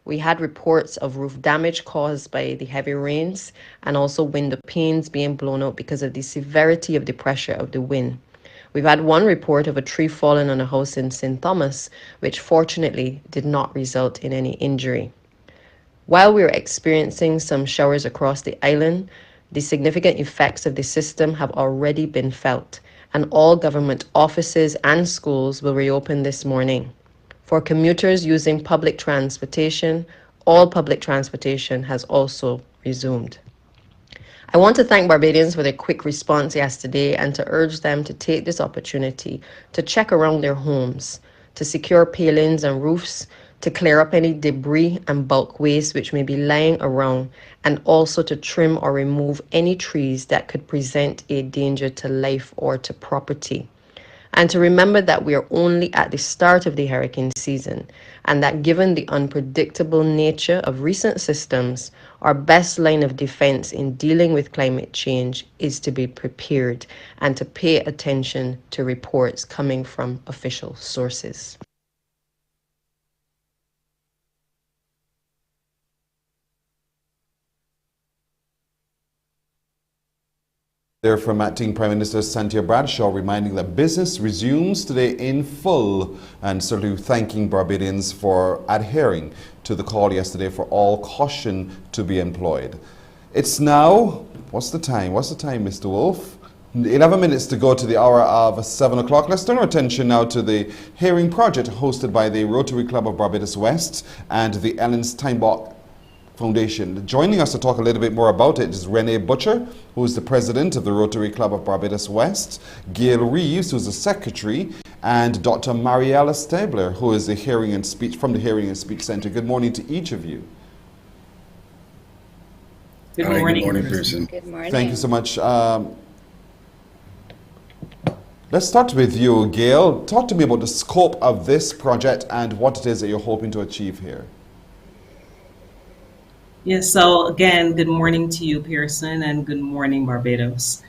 We had reports of roof damage caused by the heavy rains and also window panes being blown out because of the severity of the pressure of the wind. We've had one report of a tree falling on a house in St. Thomas, which fortunately did not result in any injury. While we're experiencing some showers across the island, the significant effects of the system have already been felt, and all government offices and schools will reopen this morning. For commuters using public transportation, all public transportation has also resumed. I want to thank Barbadians for their quick response yesterday and to urge them to take this opportunity to check around their homes, to secure palings and roofs, to clear up any debris and bulk waste which may be lying around, and also to trim or remove any trees that could present a danger to life or to property. And to remember that we are only at the start of the hurricane season, and that given the unpredictable nature of recent systems, our best line of defense in dealing with climate change is to be prepared and to pay attention to reports coming from official sources. There from Acting Prime Minister Cynthia Bradshaw, reminding that business resumes today in full, and certainly thanking Barbadians for adhering to the call yesterday for all caution to be employed. It's now, what's the time, Mr. Wolf? 11 minutes to go to the hour of 7 o'clock. Let's turn our attention now to the hearing project hosted by the Rotary Club of Barbados West and the Ellen Steinbach Foundation. Joining us to talk a little bit more about it is Renee Butcher, who is the president of the Rotary Club of Barbados West, Gail Reeves, who is the secretary, and Dr. Mariella Stabler, who is the Hearing and Speech from the Hearing and Speech Center. Good morning to each of you. Good morning, Pearson. Good morning. Thank you so much. Let's start with you, Gail. Talk to me about the scope of this project and what it is that you're hoping to achieve here. Yes, so again, good morning to you, Pearson, and good morning, Barbados.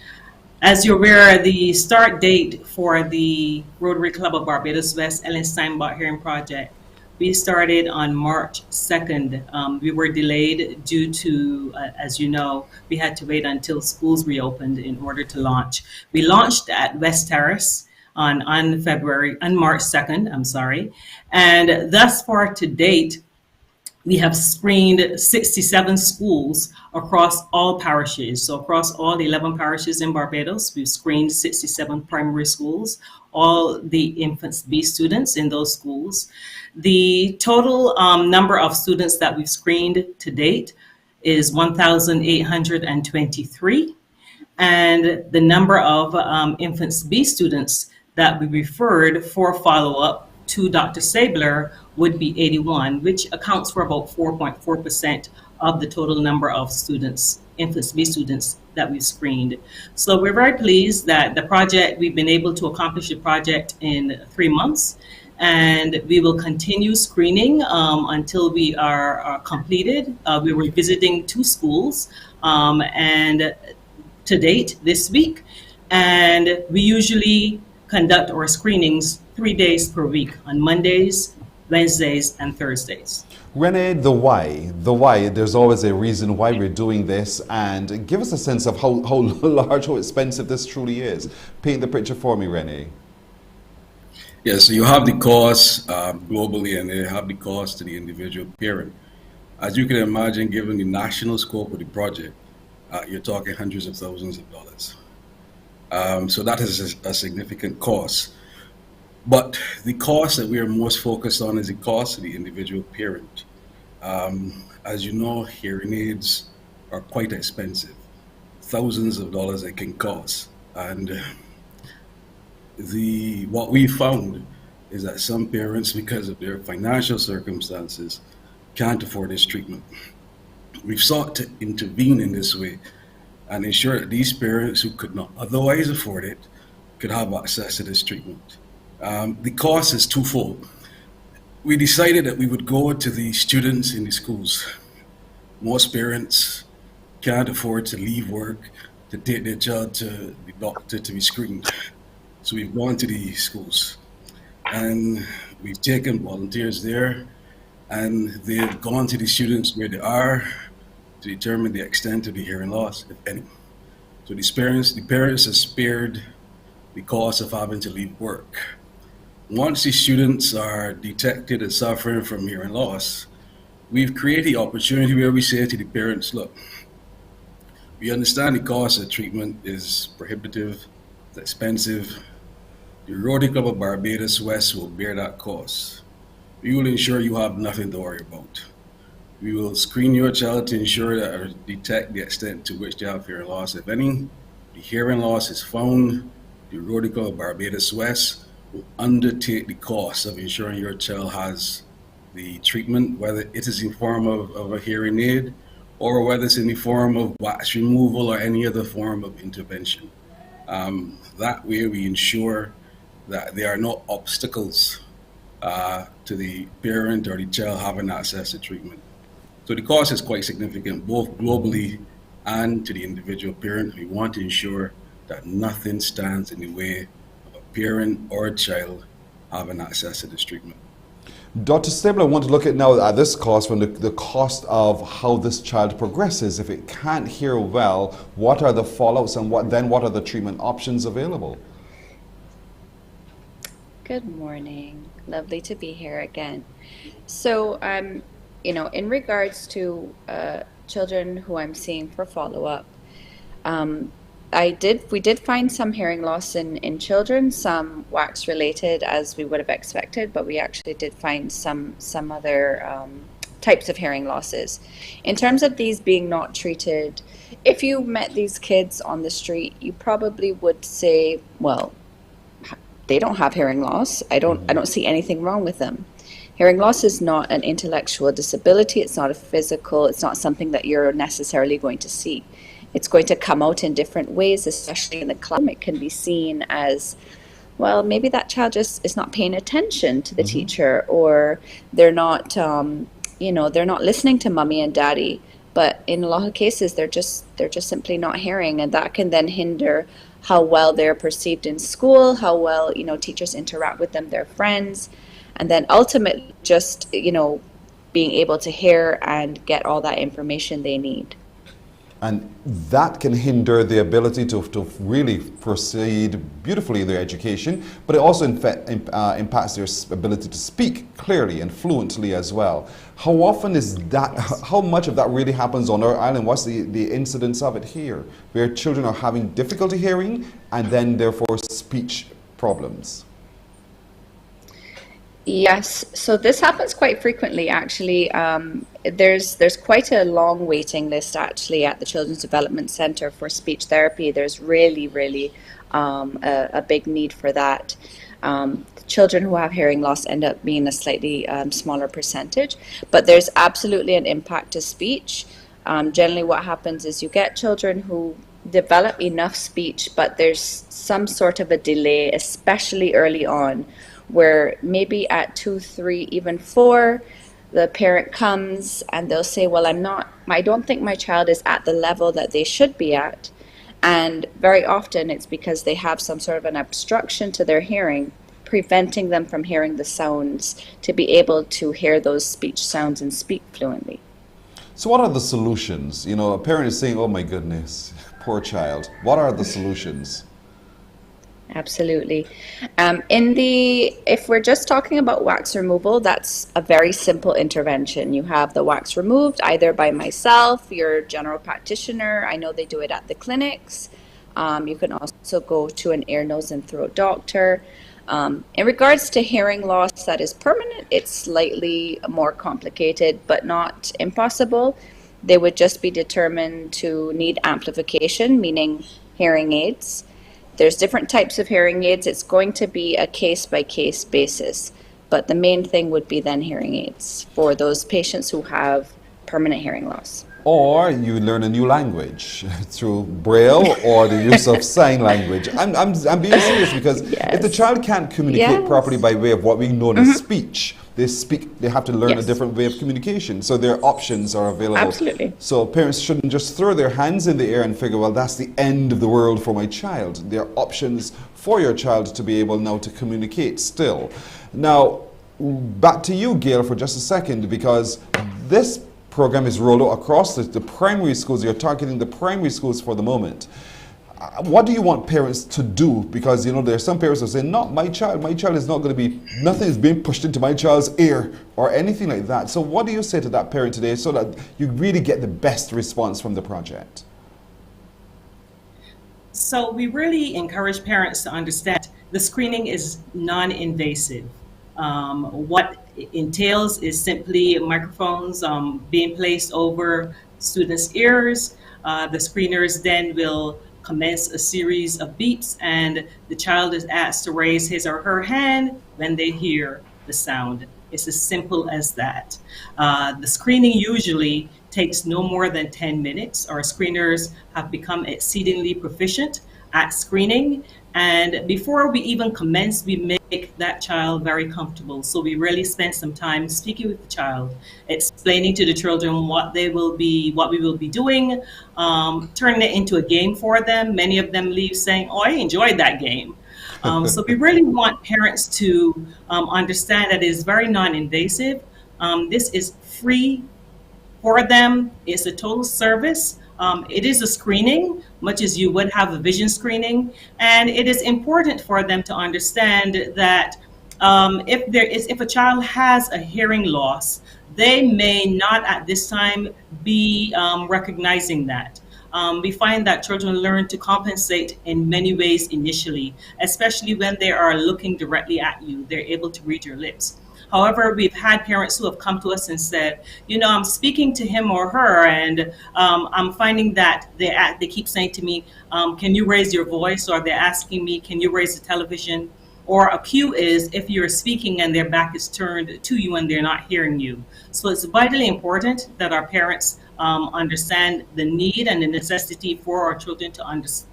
As you're aware, the start date for the Rotary Club of Barbados West Ellen Steinbach Hearing Project, we started on March 2nd. We were delayed due to, as you know, we had to wait until schools reopened in order to launch. We launched at West Terrace on March 2nd, and thus far to date, we have screened 67 schools across all parishes. So across all the 11 parishes in Barbados, we've screened 67 primary schools, all the infants B students in those schools. The total number of students that we've screened to date is 1,823. And the number of infants B students that we referred for follow-up to Dr. Stabler would be 81, which accounts for about 4.4% of the total number of students, infants B students that we've screened. So we're very pleased that we've been able to accomplish the project in 3 months, and we will continue screening until we are completed. We were visiting 2 schools and to date this week, and we usually conduct our screenings 3 days per week on Mondays, Wednesdays, and Thursdays. Renee, the why, there's always a reason why we're doing this, and give us a sense of how large, how expensive this truly is. Paint the picture for me, Renee. Yeah, so you have the cost globally, and you have the cost to the individual parent. As you can imagine, given the national scope of the project, you're talking hundreds of thousands of dollars. So that is a significant cost. But the cost that we are most focused on is the cost of the individual parent. As you know, hearing aids are quite expensive, thousands of dollars it can cost. And what we found is that some parents, because of their financial circumstances, can't afford this treatment. We've sought to intervene in this way and ensure that these parents who could not otherwise afford it could have access to this treatment. The cost is twofold. We decided that we would go to the students in the schools. Most parents can't afford to leave work to take their child to the doctor to be screened. So we've gone to the schools and we've taken volunteers there, and they've gone to the students where they are to determine the extent of the hearing loss, if any. So the parents are spared the cost of having to leave work. Once the students are detected as suffering from hearing loss, we've created the opportunity where we say to the parents, look, we understand the cost of treatment is prohibitive, it's expensive. The Rotary Club of Barbados West will bear that cost. We will ensure you have nothing to worry about. We will screen your child to ensure that or detect the extent to which they have hearing loss, if any. The hearing loss is found, the Rotary Club of Barbados West will undertake the cost of ensuring your child has the treatment, whether it is in form of a hearing aid or whether it's in the form of wax removal or any other form of intervention. That way we ensure that there are no obstacles to the parent or the child having access to treatment. So the cost is quite significant, both globally and to the individual parent. We want to ensure that nothing stands in the way of a parent or a child having access to this treatment. Dr. Stabler, I want to look at now at this cost from the cost of how this child progresses. If it can't hear well, what are the fallouts and what are the treatment options available? Good morning. Lovely to be here again. So, in regards to children who I'm seeing for follow-up, we did find some hearing loss in children, some wax related as we would have expected, but we actually did find some other types of hearing losses. In terms of these being not treated, if you met these kids on the street, you probably would say, well, they don't have hearing loss. I don't see anything wrong with them. Hearing loss is not an intellectual disability. It's not a physical. It's not something that you're necessarily going to see. It's going to come out in different ways, especially in the classroom. It can be seen as, well, maybe that child just is not paying attention to the teacher, or they're not, they're not listening to mommy and daddy. But in a lot of cases, they're just simply not hearing, and that can then hinder how well they're perceived in school, how well, teachers interact with them, their friends, and then ultimately just, being able to hear and get all that information they need. And that can hinder the ability to really proceed beautifully in their education, but it also impacts their ability to speak clearly and fluently as well. How often is that, how much of that really happens on our island? What's the incidence of it here, where children are having difficulty hearing and then therefore speech problems? Yes, so this happens quite frequently, actually. There's quite a long waiting list, actually, at the Children's Development Centre for speech therapy. There's really a big need for that. Children who have hearing loss end up being a slightly smaller percentage, but there's absolutely an impact to speech. Generally what happens is you get children who develop enough speech, but there's some sort of a delay, especially early on, where maybe at 2, 3, even 4, the parent comes and they'll say, well, I don't think my child is at the level that they should be at. And very often it's because they have some sort of an obstruction to their hearing, preventing them from hearing the sounds to be able to hear those speech sounds and speak fluently. So what are the solutions? A parent is saying, oh my goodness, poor child. What are the solutions? Absolutely. If we're just talking about wax removal, that's a very simple intervention. You have the wax removed either by myself, your general practitioner. I know they do it at the clinics. You can also go to an ear, nose, and throat doctor. In regards to hearing loss that is permanent, it's slightly more complicated, but not impossible. They would just be determined to need amplification, meaning hearing aids. There's different types of hearing aids. It's going to be a case-by-case basis, but the main thing would be then hearing aids for those patients who have permanent hearing loss. Or you learn a new language through Braille or the use of sign language. I'm being serious because if the child can't communicate properly by way of what we know as speech, they have to learn a different way of communication. So their options are available. Absolutely. So parents shouldn't just throw their hands in the air and figure, well, that's the end of the world for my child. There are options for your child to be able now to communicate still. Now, back to you, Gail, for just a second, because this program is rolled out across the primary schools. You're targeting the primary schools for the moment. What do you want parents to do? Because, you know, there are some parents who say, not my child is not going to be, nothing is being pushed into my child's ear or anything like that. So what do you say to that parent today so that you really get the best response from the project? So we really encourage parents to understand the screening is non-invasive. What it entails is simply microphones being placed over students' ears. The screeners then will commence a series of beeps, and the child is asked to raise his or her hand when they hear the sound. It's as simple as that. The screening usually takes no more than 10 minutes. Our screeners have become exceedingly proficient at screening, and before we even commence, we make that child very comfortable. So we really spend some time speaking with the child, explaining to the children what we will be doing, turning it into a game for them. Many of them leave saying, "Oh, I enjoyed that game." So we really want parents to understand that it is very non-invasive. This is free for them. It's a total service. It is a screening, much as you would have a vision screening, and it is important for them to understand that if a child has a hearing loss, they may not at this time be recognizing that. We find that children learn to compensate in many ways initially, especially when they are looking directly at you. They're able to read your lips. However, we've had parents who have come to us and said, you know, I'm speaking to him or her, and I'm finding that they keep saying to me, can you raise your voice? Or they're asking me, can you raise the television? Or a cue is if you're speaking and their back is turned to you and they're not hearing you. So it's vitally important that our parents understand the need and the necessity for our children to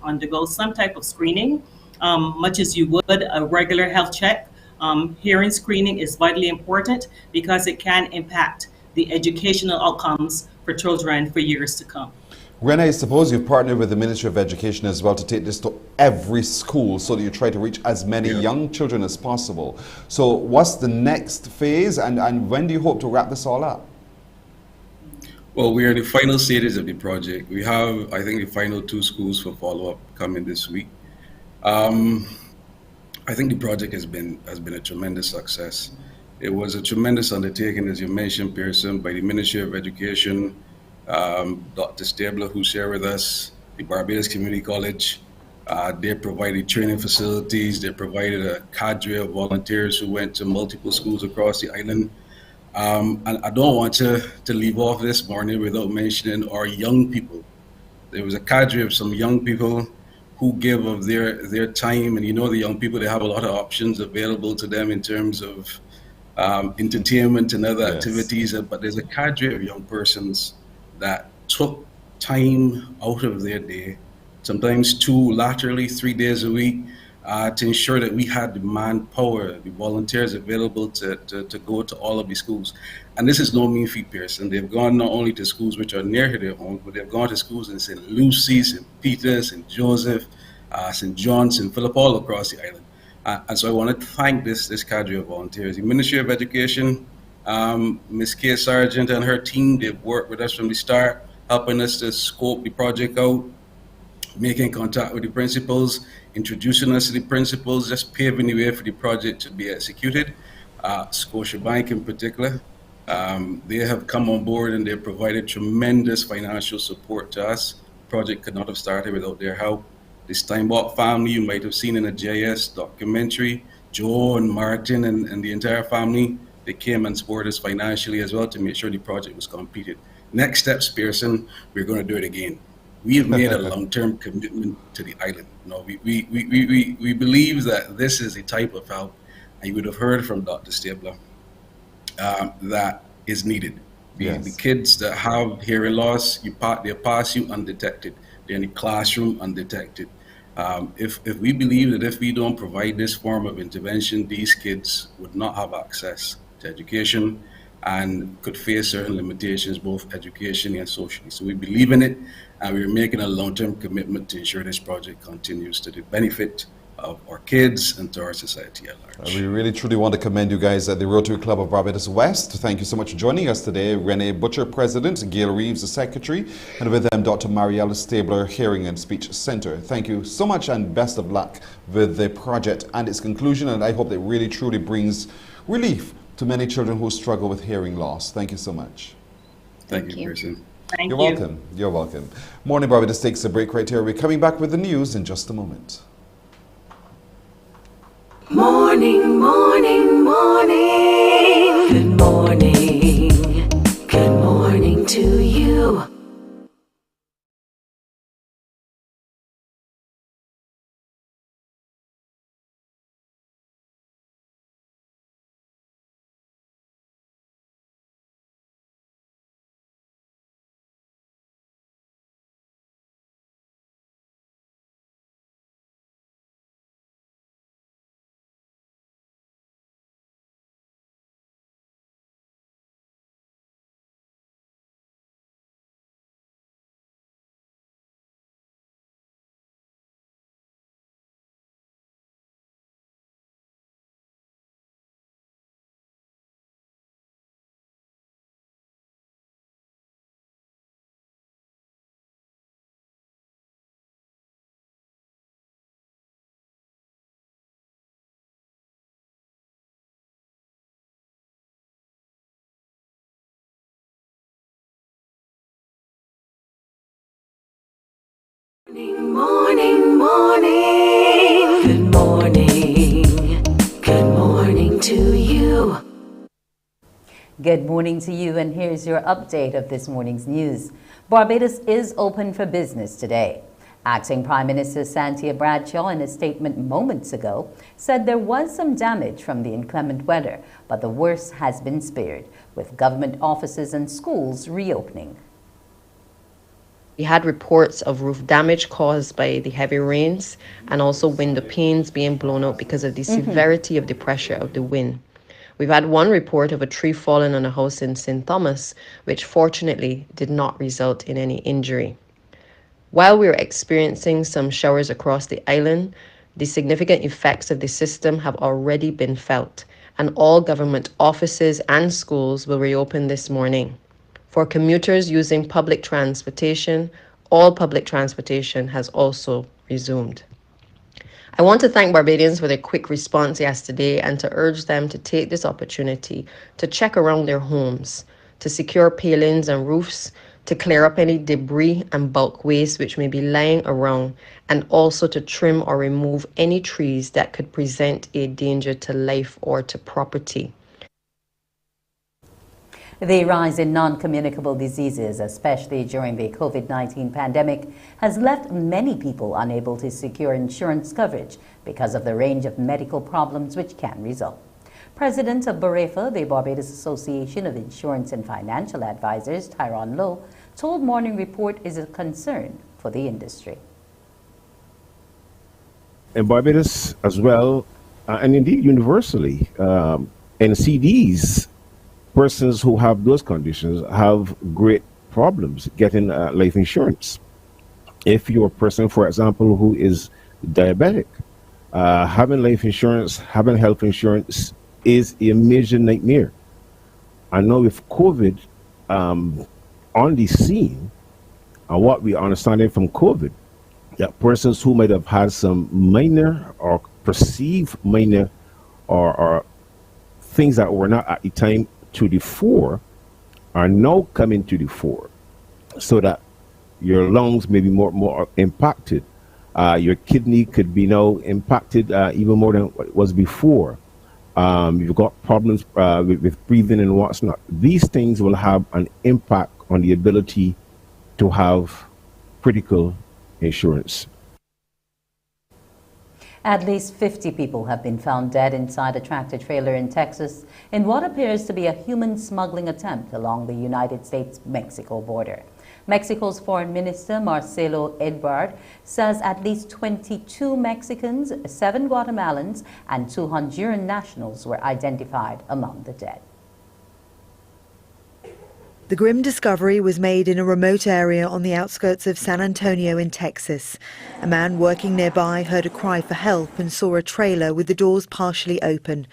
undergo some type of screening, much as you would a regular health check. Hearing screening is vitally important because it can impact the educational outcomes for children for years to come. Rena, I suppose you've partnered with the Ministry of Education as well to take this to every school so that you try to reach as many young children as possible. So what's the next phase, and when do you hope to wrap this all up? Well, we are in the final stages of the project. We have, I think, the final 2 schools for follow-up coming this week. I think the project has been a tremendous success. It was a tremendous undertaking, as you mentioned, Pearson, by the Ministry of Education, Dr. Stabler, who shared with us, the Barbados Community College. They provided training facilities. They provided a cadre of volunteers who went to multiple schools across the island. And I don't want to leave off this morning without mentioning our young people. There was a cadre of some young people who give of their time, and you know the young people, they have a lot of options available to them in terms of entertainment and other activities, but there's a cadre of young persons that took time out of their day, sometimes 2, laterally 3 days a week, to ensure that we had the manpower, the volunteers available to go to all of the schools. And this is no mean feat, Pearson. They've gone not only to schools which are near to their home, but they've gone to schools in St. Lucie, St. Peter, St. Joseph, St. John, St. Philip, all across the island. And so I want to thank this cadre of volunteers. The Ministry of Education, Ms. Kay Sargent and her team, they've worked with us from the start, helping us to scope the project out, making contact with the principals, introducing us to the principles, just paving the way for the project to be executed. Scotiabank in particular, they have come on board and they've provided tremendous financial support to us. The project could not have started without their help. The Steinbach family, you might have seen in a JS documentary, Joe and Martin and the entire family, they came and supported us financially as well to make sure the project was completed. Next steps, Pearson, we're going to do it again. We have made a long-term commitment to the island. We believe that this is the type of help, and you would have heard from Dr. Stabler, that is needed. The kids that have hearing loss, they pass you undetected. They're in the classroom undetected. If we believe that if we don't provide this form of intervention, these kids would not have access to education and could face certain limitations, both educationally and socially. So we believe in it, and we're making a long-term commitment to ensure this project continues to the benefit of our kids and to our society at large. We really truly want to commend you guys at the Rotary Club of Barbados West. Thank you so much for joining us today. Renee Butcher, President, Gail Reeves, the Secretary, and with them Dr. Mariella Stabler, Hearing and Speech Center. Thank you so much and best of luck with the project and its conclusion, and I hope it really truly brings relief to many children who struggle with hearing loss. Thank you so much. Thank you, Pearson. You're welcome. You're welcome. Morning Barbados takes a break right here. We're coming back with the news in just a moment. Morning, morning, morning. Good morning. Good morning to you. Morning, morning. Good morning. Good morning to you. Good morning to you, and here's your update of this morning's news. Barbados is open for business today. Acting Prime Minister Santia Bradshaw, in a statement moments ago, said there was some damage from the inclement weather, but the worst has been spared, with government offices and schools reopening. We had reports of roof damage caused by the heavy rains and also window panes being blown out because of the severity of the pressure of the wind. We've had one report of a tree falling on a house in St. Thomas, which fortunately did not result in any injury. While we are experiencing some showers across the island, the significant effects of the system have already been felt, and all government offices and schools will reopen this morning. For commuters using public transportation, all public transportation has also resumed. I want to thank Barbadians for their quick response yesterday and to urge them to take this opportunity to check around their homes, to secure palings and roofs, to clear up any debris and bulk waste which may be lying around, and also to trim or remove any trees that could present a danger to life or to property. The rise in non-communicable diseases, especially during the COVID-19 pandemic, has left many people unable to secure insurance coverage because of the range of medical problems which can result. President of BAREFA, the Barbados Association of Insurance and Financial Advisors, Tyrone Lowe, told Morning Report is a concern for the industry. In Barbados as well, and indeed universally, NCDs, persons who have those conditions have great problems getting life insurance. If you're a person, for example, who is diabetic, having life insurance, having health insurance is a major nightmare. I know with COVID on the scene, and what we are understanding from COVID, persons who might have had some minor or perceived minor or things that were not at the time to the fore are now coming to the fore, so that your lungs may be more impacted. Your kidney could be now impacted even more than what it was before. You've got problems with breathing and what's not. These things will have an impact on the ability to have critical insurance. At least 50 people have been found dead inside a tractor-trailer in Texas in what appears to be a human smuggling attempt along the United States-Mexico border. Mexico's Foreign Minister Marcelo Ebrard says at least 22 Mexicans, 7 Guatemalans, and 2 Honduran nationals were identified among the dead. The grim discovery was made in a remote area on the outskirts of San Antonio in Texas. A man working nearby heard a cry for help and saw a trailer with the doors partially open.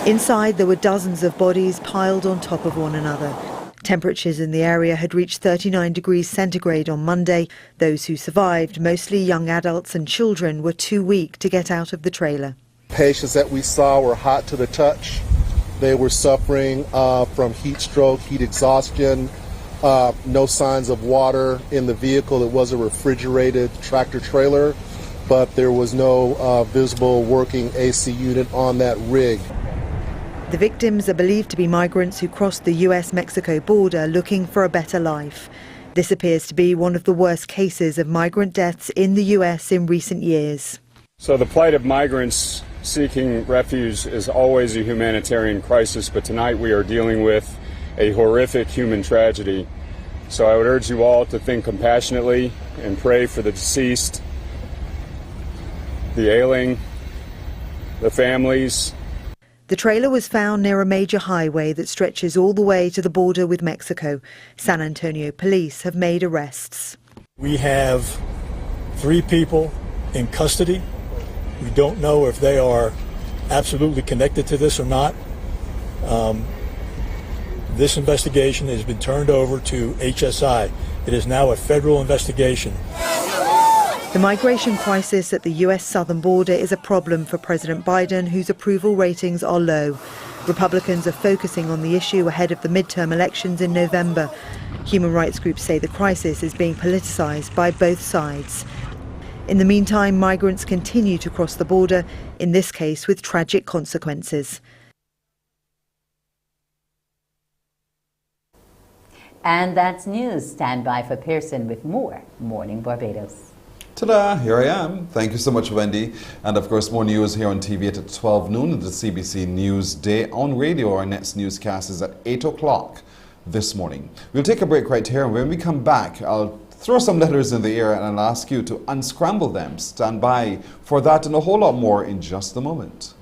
Inside, there were dozens of bodies piled on top of one another. Temperatures in the area had reached 39 degrees centigrade on Monday. Those who survived, mostly young adults and children, were too weak to get out of the trailer. Patients that we saw were hot to the touch. They were suffering from heat stroke, heat exhaustion, no signs of water in the vehicle. It was a refrigerated tractor trailer, but there was no visible working AC unit on that rig. The victims are believed to be migrants who crossed the US-Mexico border looking for a better life. This appears to be one of the worst cases of migrant deaths in the US in recent years. So the plight of migrants seeking refuge is always a humanitarian crisis, but tonight we are dealing with a horrific human tragedy. So I would urge you all to think compassionately and pray for the deceased, the ailing, the families. The trailer was found near a major highway that stretches all the way to the border with Mexico. San Antonio police have made arrests. We have 3 people in custody. We don't know if they are absolutely connected to this or not. This investigation has been turned over to HSI. It is now a federal investigation. The migration crisis at the US southern border is a problem for President Biden, whose approval ratings are low. Republicans are focusing on the issue ahead of the midterm elections in November. Human rights groups say the crisis is being politicized by both sides. In the meantime, migrants continue to cross the border, in this case with tragic consequences. And that's news. Stand by for Pearson with more Morning Barbados. Ta-da! Here I am. Thank you so much, Wendy. And of course, more news here on TV at 12 noon at the CBC News Day. On radio, our next newscast is at 8 o'clock this morning. We'll take a break right here, and when we come back, I'll throw some letters in the air and I'll ask you to unscramble them. Stand by for that and a whole lot more in just a moment.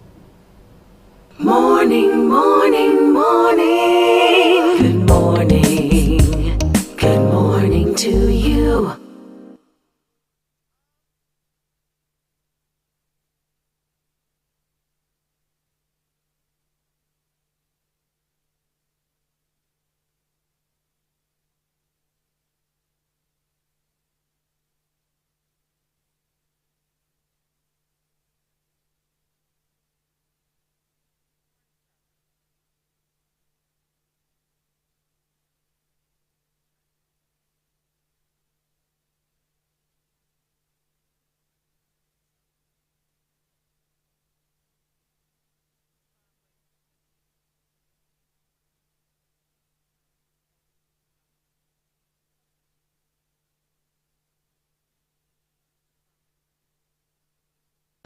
Morning, morning, morning. Good morning. Good morning to you.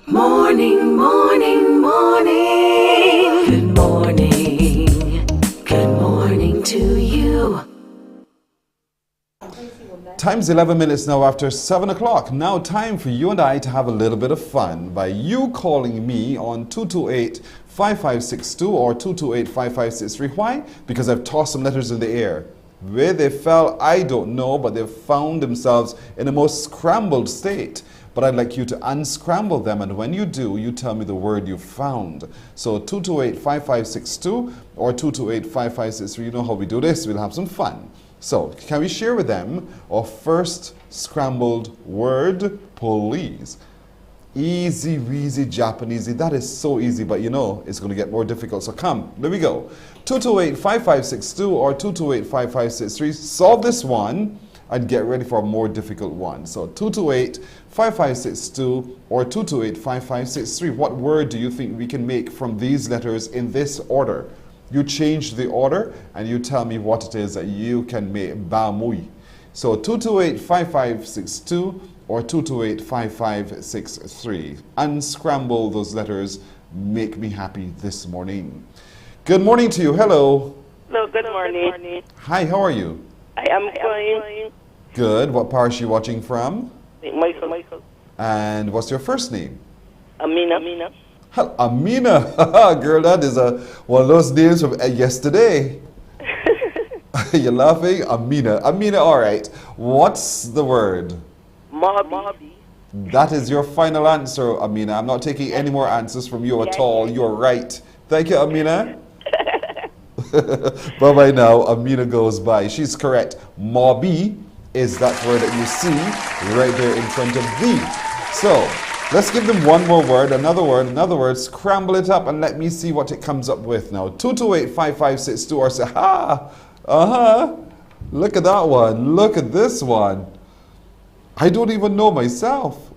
Morning, morning, morning. Good morning. Good morning to you. Time's 11 minutes now after 7 o'clock. Now time for you and I to have a little bit of fun by you calling me on 228-5562 or 228-5563. Why? Because I've tossed some letters in the air. Where they fell, I don't know, but they've found themselves in a most scrambled state. But I'd like you to unscramble them, and when you do, you tell me the word you found. So 228-5562 or 228-5563, you know how we do this, we'll have some fun. So, can we share with them our first scrambled word, please? Easy, weasy, Japanesey. That is so easy, but you know, it's going to get more difficult. So come, there we go. 228-5562 or 228-5563. Solve this one and get ready for a more difficult one. So 228-5562 or 228-5563. What word do you think we can make from these letters in this order? You change the order and you tell me what it is that you can make. Bamui. So 228-5562 or 228-5563. Unscramble those letters. Make me happy this morning. Good morning to you. Hello. Hello, good morning. Hi, how are you? I am fine. Good. What parish are you watching from? Michael. And what's your first name? Amina. Amina. Girl, that is one of those names from yesterday. You're laughing? Amina. Amina, all right. What's the word? Mobby. That is your final answer, Amina. I'm not taking any more answers from you at all. You're right. Thank you, Amina. Bye-bye now. Amina goes by. She's correct. Mobby is that word that you see right there in front of thee. So, let's give them one more word, another word, scramble it up and let me see what it comes up with now. 228-5562 or say, look at that one, look at this one. I don't even know myself.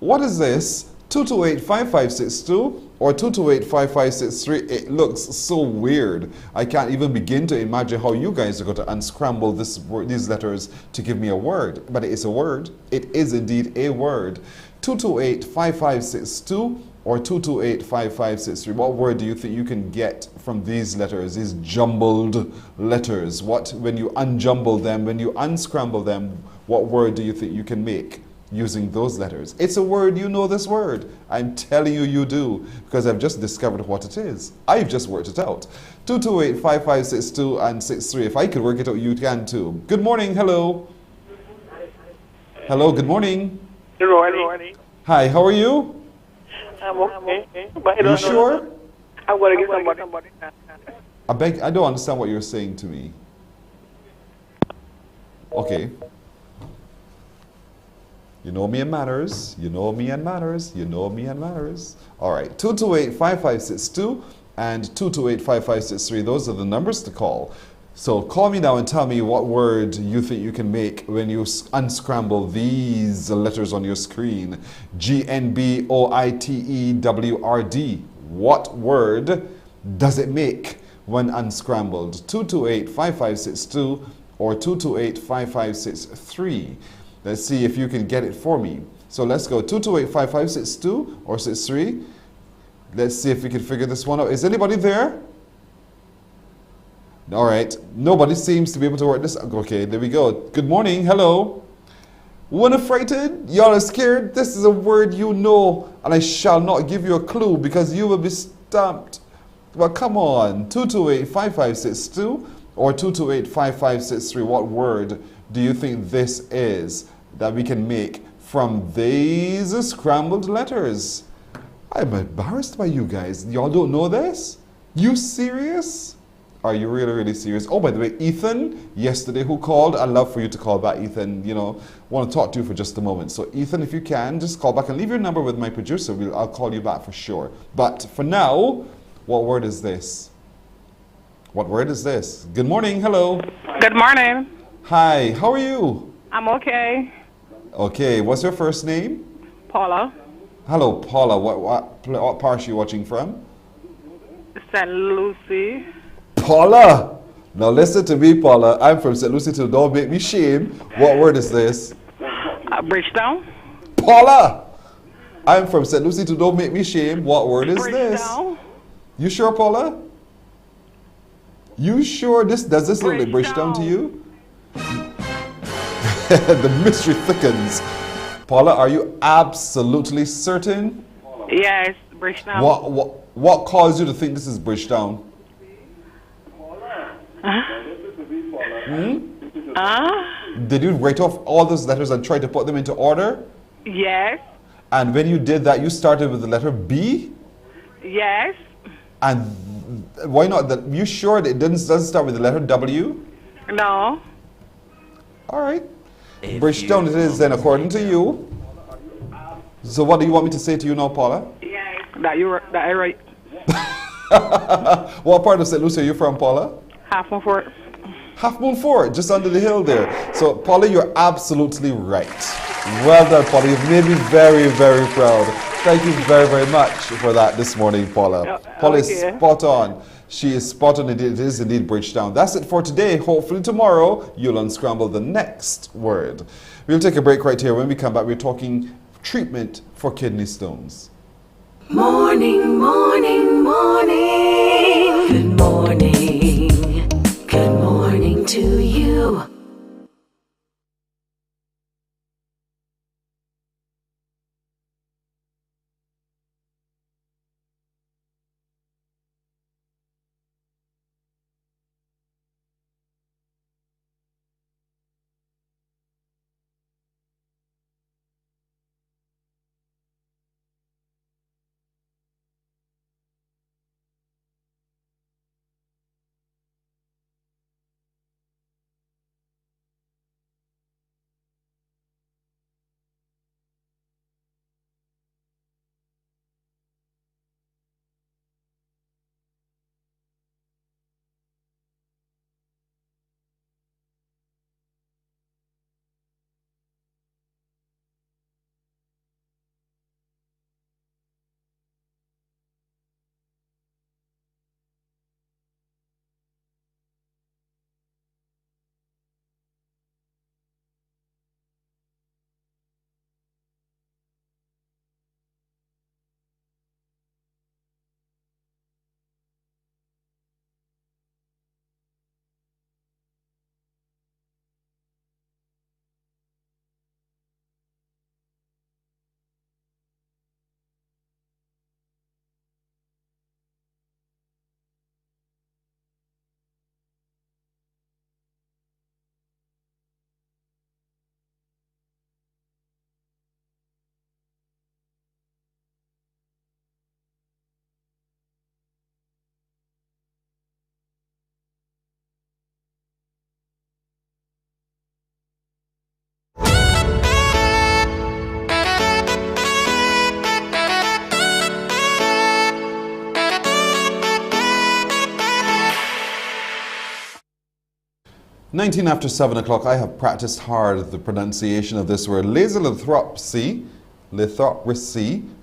What is this? 228-5562 or 228-5563. It looks so weird. I can't even begin to imagine how you guys are going to unscramble these letters to give me a word. But it is a word. It is indeed a word. 228-5562 or 228-5563. What word do you think you can get from these letters, these jumbled letters? What, when you unjumble them, when you unscramble them, what word do you think you can make using those letters? It's a word, you know this word. I'm telling you, you do, because I've just discovered what it is. I've just worked it out. 228-5562 and 63. If I could work it out, you can too. Good morning, hello. Hello, good morning. Good morning. Hi, how are you? I'm okay. But I You sure? I'm going to get somebody. I don't understand what you're saying to me. Okay. You know me and matters. You know me and matters. You know me and matters. All right. 228-5562 and 228-5563. Those are the numbers to call. So call me now and tell me what word you think you can make when you unscramble these letters on your screen. GNBOITEWRD. What word does it make when unscrambled? 228-5562 or 228-5563. Let's see if you can get it for me. So let's go 228-5562 or 63. Let's see if we can figure this one out. Is anybody there? All right. Nobody seems to be able to work this. Okay, there we go. Good morning. Hello. Wanna frightened? Y'all are scared? This is a word you know, and I shall not give you a clue because you will be stumped. Well, come on. 228-5562 or 228-5563. What word do you think this is that we can make from these scrambled letters? I'm embarrassed by you guys. Y'all don't know this? You serious? Are you really, really serious? Oh, by the way, Ethan, yesterday, who called, I'd love for you to call back, Ethan. You know, want to talk to you for just a moment. So, Ethan, if you can, just call back and leave your number with my producer. I'll call you back for sure. But for now, what word is this? What word is this? Good morning. Hello. Good morning. Hi. How are you? I'm okay. Okay. What's your first name? Paula. Hello, Paula. What parish are you watching from? St. Lucie. Paula! Now listen to me, Paula. I'm from St. Lucie too. Don't make me shame. What word is this? Bridgetown. Paula! I'm from St. Lucie too. Don't make me shame. What word is this? You sure, Paula? You sure does this look like Bridgetown to you? The mystery thickens. Paula, are you absolutely certain? Yes, Bridgetown. What caused you to think this is Bridgetown? Did you write off all those letters and try to put them into order? Yes. And when you did that, you started with the letter B? Yes. And why not? You sure it doesn't start with the letter W? No. All right. Bridgetown it is then, according to you. So what do you want me to say to you now, Paula? That I right. What part of St. Lucie are you from, Paula? Half Moon Fort. Half Moon Fort, just under the hill there. So, Paula, you're absolutely right. Well done, Paula. You've made me very, very proud. Thank you very, very much for that this morning, Paula. Paula is spot on. She is spot on. It is indeed Bridgetown. That's it for today. Hopefully tomorrow you'll unscramble the next word. We'll take a break right here. When we come back, we're talking treatment for kidney stones. Morning, morning, morning. Good morning. Good morning to you. Nineteen after 7 o'clock. I have practiced hard the pronunciation of this word. Lithotripsy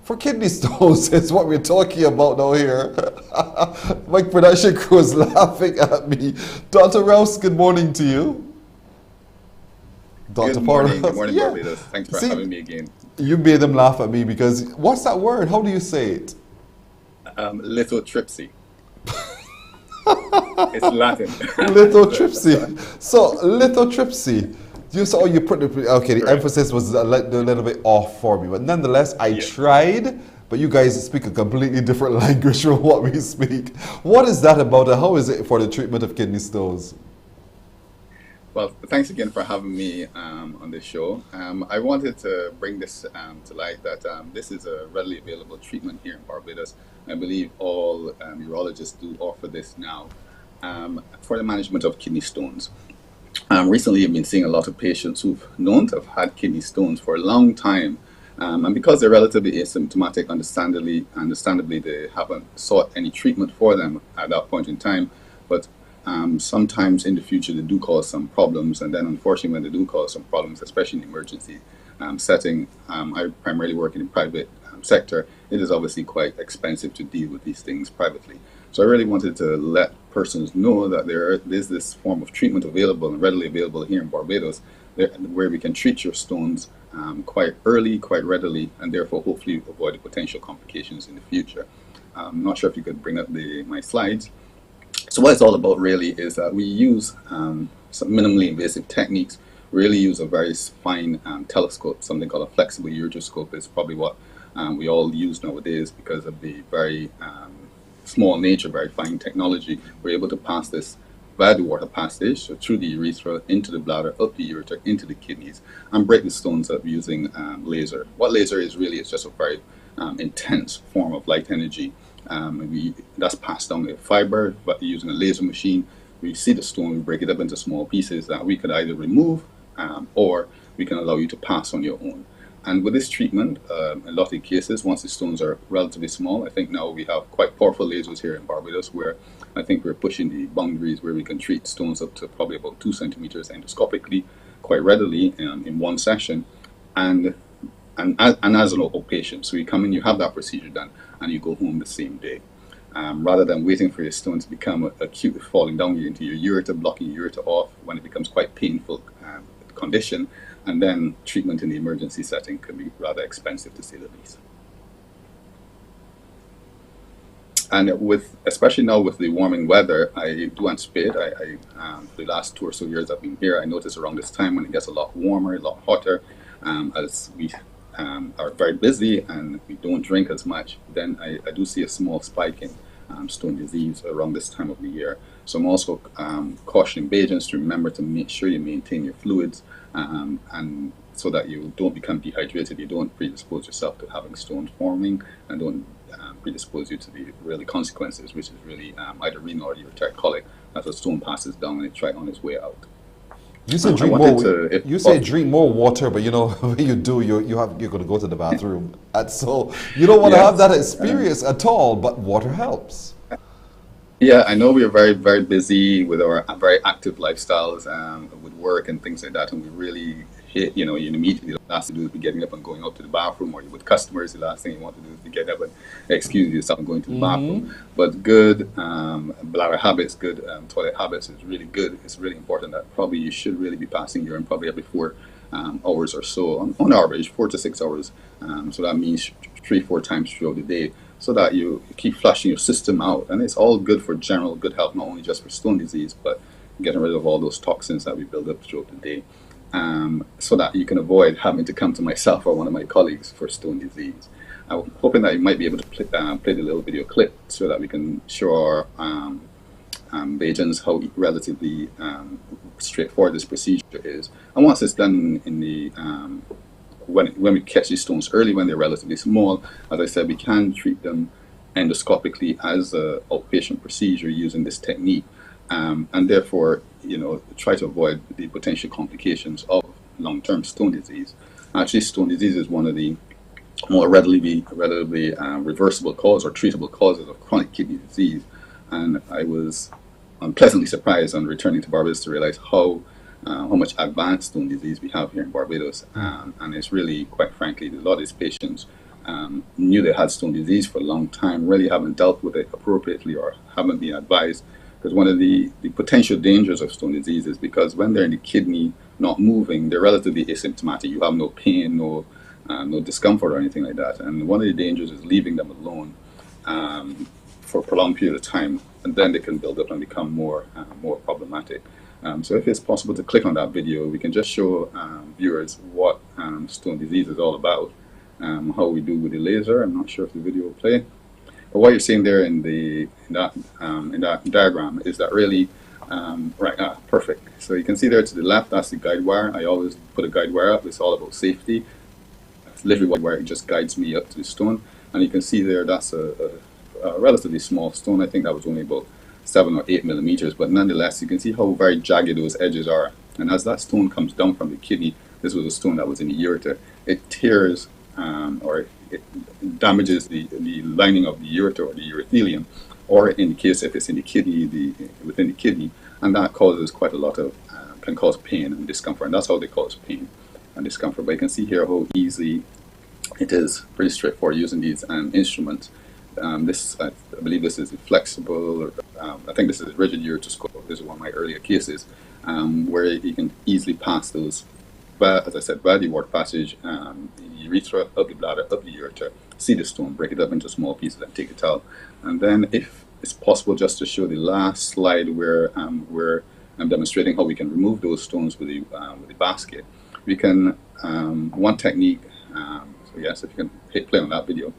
for kidney stones is what we're talking about now here. My production crew is laughing at me. Dr. Rouse, good morning to you. Dr. Good morning, Yeah. Barbados. Thanks for having me again. You made them laugh at me because, what's that word? How do you say it? Lithotripsy. It's Latin. Lithotripsy. So, lithotripsy. You saw you put the, okay, the emphasis was a little bit off for me, but nonetheless, I tried, but you guys speak a completely different language from what we speak. What is that about, and how is it for the treatment of kidney stones? Well, thanks again for having me on this show. I wanted to bring this to light that this is a readily available treatment here in Barbados. I believe all urologists do offer this now for the management of kidney stones. Recently, I've been seeing a lot of patients who've known to have had kidney stones for a long time. And because they're relatively asymptomatic, understandably, they haven't sought any treatment for them at that point in time. But sometimes in the future, they do cause some problems. And then unfortunately, when they do cause some problems, especially in the emergency setting, I primarily work in the private sector. It is obviously quite expensive to deal with these things privately. So I really wanted to let persons know that there is this form of treatment available and readily available here in Barbados, where we can treat your stones quite early, quite readily, and therefore hopefully avoid the potential complications in the future. I'm not sure if you could bring up my slides. So what it's all about really is that we use some minimally invasive techniques, really use a very fine telescope, something called a flexible ureteroscope is probably what we all use nowadays because of the very small nature, very fine technology. We're able to pass this via the water passage, so through the urethra, into the bladder, up the ureter, into the kidneys, and break the stones up using laser. What laser is really is just a very intense form of light energy. That's passed down with fiber, but using a laser machine, we see the stone, we break it up into small pieces that we could either remove or we can allow you to pass on your own. And with this treatment, in a lot of cases, once the stones are relatively small, I think now we have quite powerful lasers here in Barbados where I think we're pushing the boundaries where we can treat stones up to probably about 2 centimeters endoscopically quite readily in one session. And as an outpatient. So you come in, you have that procedure done, and you go home the same day. Rather than waiting for your stone to become acute, falling down into your ureter, blocking your ureter off when it becomes quite painful condition, and then treatment in the emergency setting can be rather expensive to say the least. And especially now with the warming weather, I do anticipate, for the last 2 or so years I've been here, I notice around this time when it gets a lot warmer, a lot hotter, as we are very busy and we don't drink as much, then I do see a small spike in stone disease around this time of the year. So I'm also cautioning Bajans to remember to make sure you maintain your fluids, and so that you don't become dehydrated, you don't predispose yourself to having stones forming, and don't predispose you to the really consequences, which is really either renal or ureteric colic as a stone passes down and it's right on its way out. You say drink more. You say drink more water, but you know when you do, you're going to go to the bathroom, and so you don't want to have that experience at all. But water helps. Yeah, I know we are very, very busy with our very active lifestyles, with work and things like that, and we really hit, you immediately the last thing to do is be getting up and going out to the bathroom, or you're with customers, the last thing you want to do is to get up and excuse yourself and going to the bathroom. But good bladder habits, good toilet habits is really good. It's really important that probably you should really be passing urine probably every 4 hours or so, on average 4 to 6 hours. So that means 3-4 times throughout the day, so that you keep flushing your system out. And it's all good for general good health, not only just for stone disease, but getting rid of all those toxins that we build up throughout the day, so that you can avoid having to come to myself or one of my colleagues for stone disease. I'm hoping that you might be able to play the little video clip so that we can show our Bajans how relatively straightforward this procedure is. And once it's done in the when we catch these stones early, when they're relatively small, as I said, we can treat them endoscopically as an outpatient procedure using this technique, and therefore, try to avoid the potential complications of long-term stone disease. Actually, stone disease is one of the more readily reversible cause or treatable causes of chronic kidney disease, and I was unpleasantly surprised on returning to Barbados to realize how much advanced stone disease we have here in Barbados, and it's really, quite frankly, a lot of these patients knew they had stone disease for a long time, really haven't dealt with it appropriately or haven't been advised, because one of the potential dangers of stone disease is because when they're in the kidney not moving, they're relatively asymptomatic. You have no pain, no discomfort or anything like that, and one of the dangers is leaving them alone for a prolonged period of time, and then they can build up and become more problematic. So if it's possible to click on that video, we can just show viewers what stone disease is all about, how we do with the laser. I'm not sure if the video will play, but what you're seeing there in that diagram is that really perfect. So you can see there to the left, that's the guide wire. I always put a guide wire up. It's all about safety. It's literally what wire, it just guides me up to the stone, and you can see there that's a relatively small stone. I think that was only about 7 or 8 millimeters, but nonetheless, you can see how very jagged those edges are. And as that stone comes down from the kidney, this was a stone that was in the ureter, it tears or it damages the lining of the ureter or the urothelium, or in the case if it's in the kidney, within the kidney, and that causes quite a lot of, can cause pain and discomfort, and that's how they cause pain and discomfort. But you can see here how easy it is, pretty straightforward using these instruments. I believe this is flexible, or I think this is a rigid ureteroscope. This is one of my earlier cases, where you can easily pass those, as I said, via the wart passage, the urethra, up the bladder, up the ureter, see the stone, break it up into small pieces and take it out. And then if it's possible, just to show the last slide where I'm demonstrating how we can remove those stones with the basket. We can, one technique, so yes, if you can hit play on that video,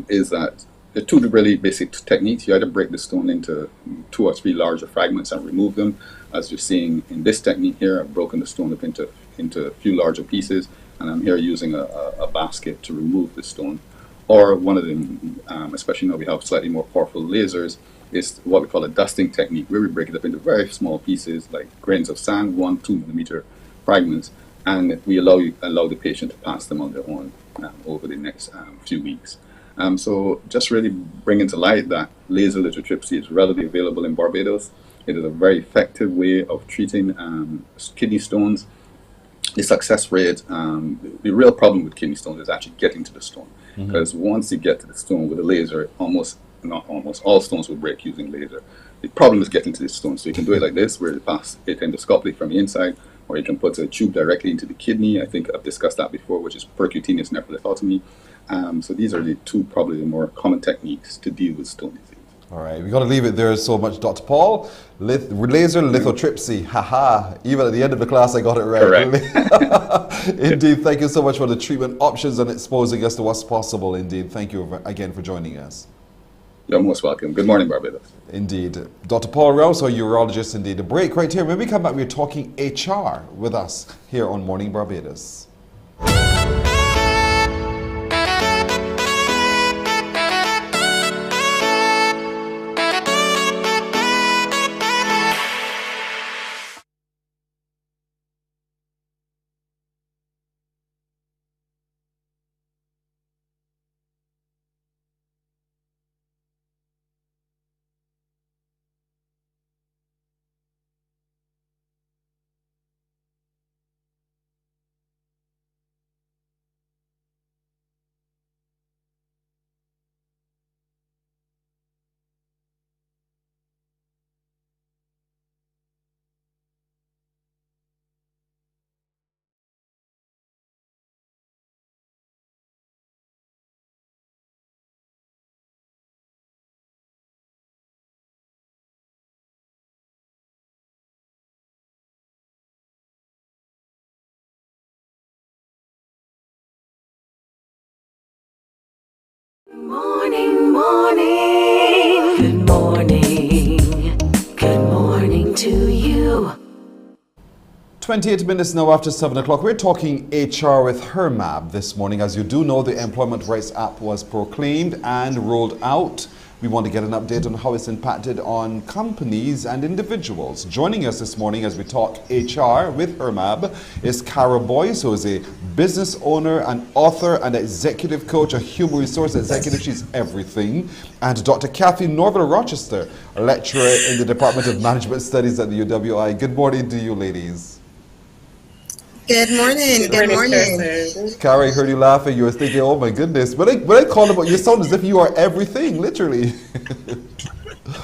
is that the 2 really basic techniques. You either break the stone into 2 or 3 larger fragments and remove them. As you're seeing in this technique here, I've broken the stone up into a few larger pieces, and I'm here using a basket to remove the stone. Or one of them, especially now we have slightly more powerful lasers, is what we call a dusting technique, where we break it up into very small pieces, like grains of sand, 1-2 millimeter fragments, and we allow the patient to pass them on their own over the next few weeks. So just really bringing to light that laser lithotripsy is readily available in Barbados. It is a very effective way of treating kidney stones. The success rate, the real problem with kidney stones is actually getting to the stone. Because once you get to the stone with a laser, almost all stones will break using laser. The problem is getting to the stone. So you can do it like this, where you pass it endoscopically from the inside, or you can put a tube directly into the kidney. I think I've discussed that before, which is percutaneous nephrolithotomy. So these are the two probably the more common techniques to deal with stone disease. All right, we've got to leave it there so much, Dr. Paul. Laser lithotripsy, haha. Even at the end of the class, I got it right. Correct. Indeed, thank you so much for the treatment options and exposing us to what's possible. Indeed, thank you again for joining us. You're most welcome. Good morning, Barbados. Indeed. Dr. Paul Rouse, our urologist, indeed. A break right here. When we come back, we're talking HR with us here on Morning Barbados. Morning, morning. Good morning. Good morning to you. 28 minutes now after 7 o'clock. We're talking HR with HERMAB this morning. As you do know, the Employment Rights Act was proclaimed and rolled out. We want to get an update on how it's impacted on companies and individuals. Joining us this morning as we talk HR with HERMAB is Cara Boyce, who is a business owner, an author, and executive coach, a human resource executive. She's everything. And Dr. Kathy Norville-Rochester, a lecturer in the Department of Management Studies at the UWI. Good morning to you, ladies. Good morning. Good morning. Cara, I heard you laughing. You were thinking, oh my goodness. When I called about you, sound as if you are everything, literally.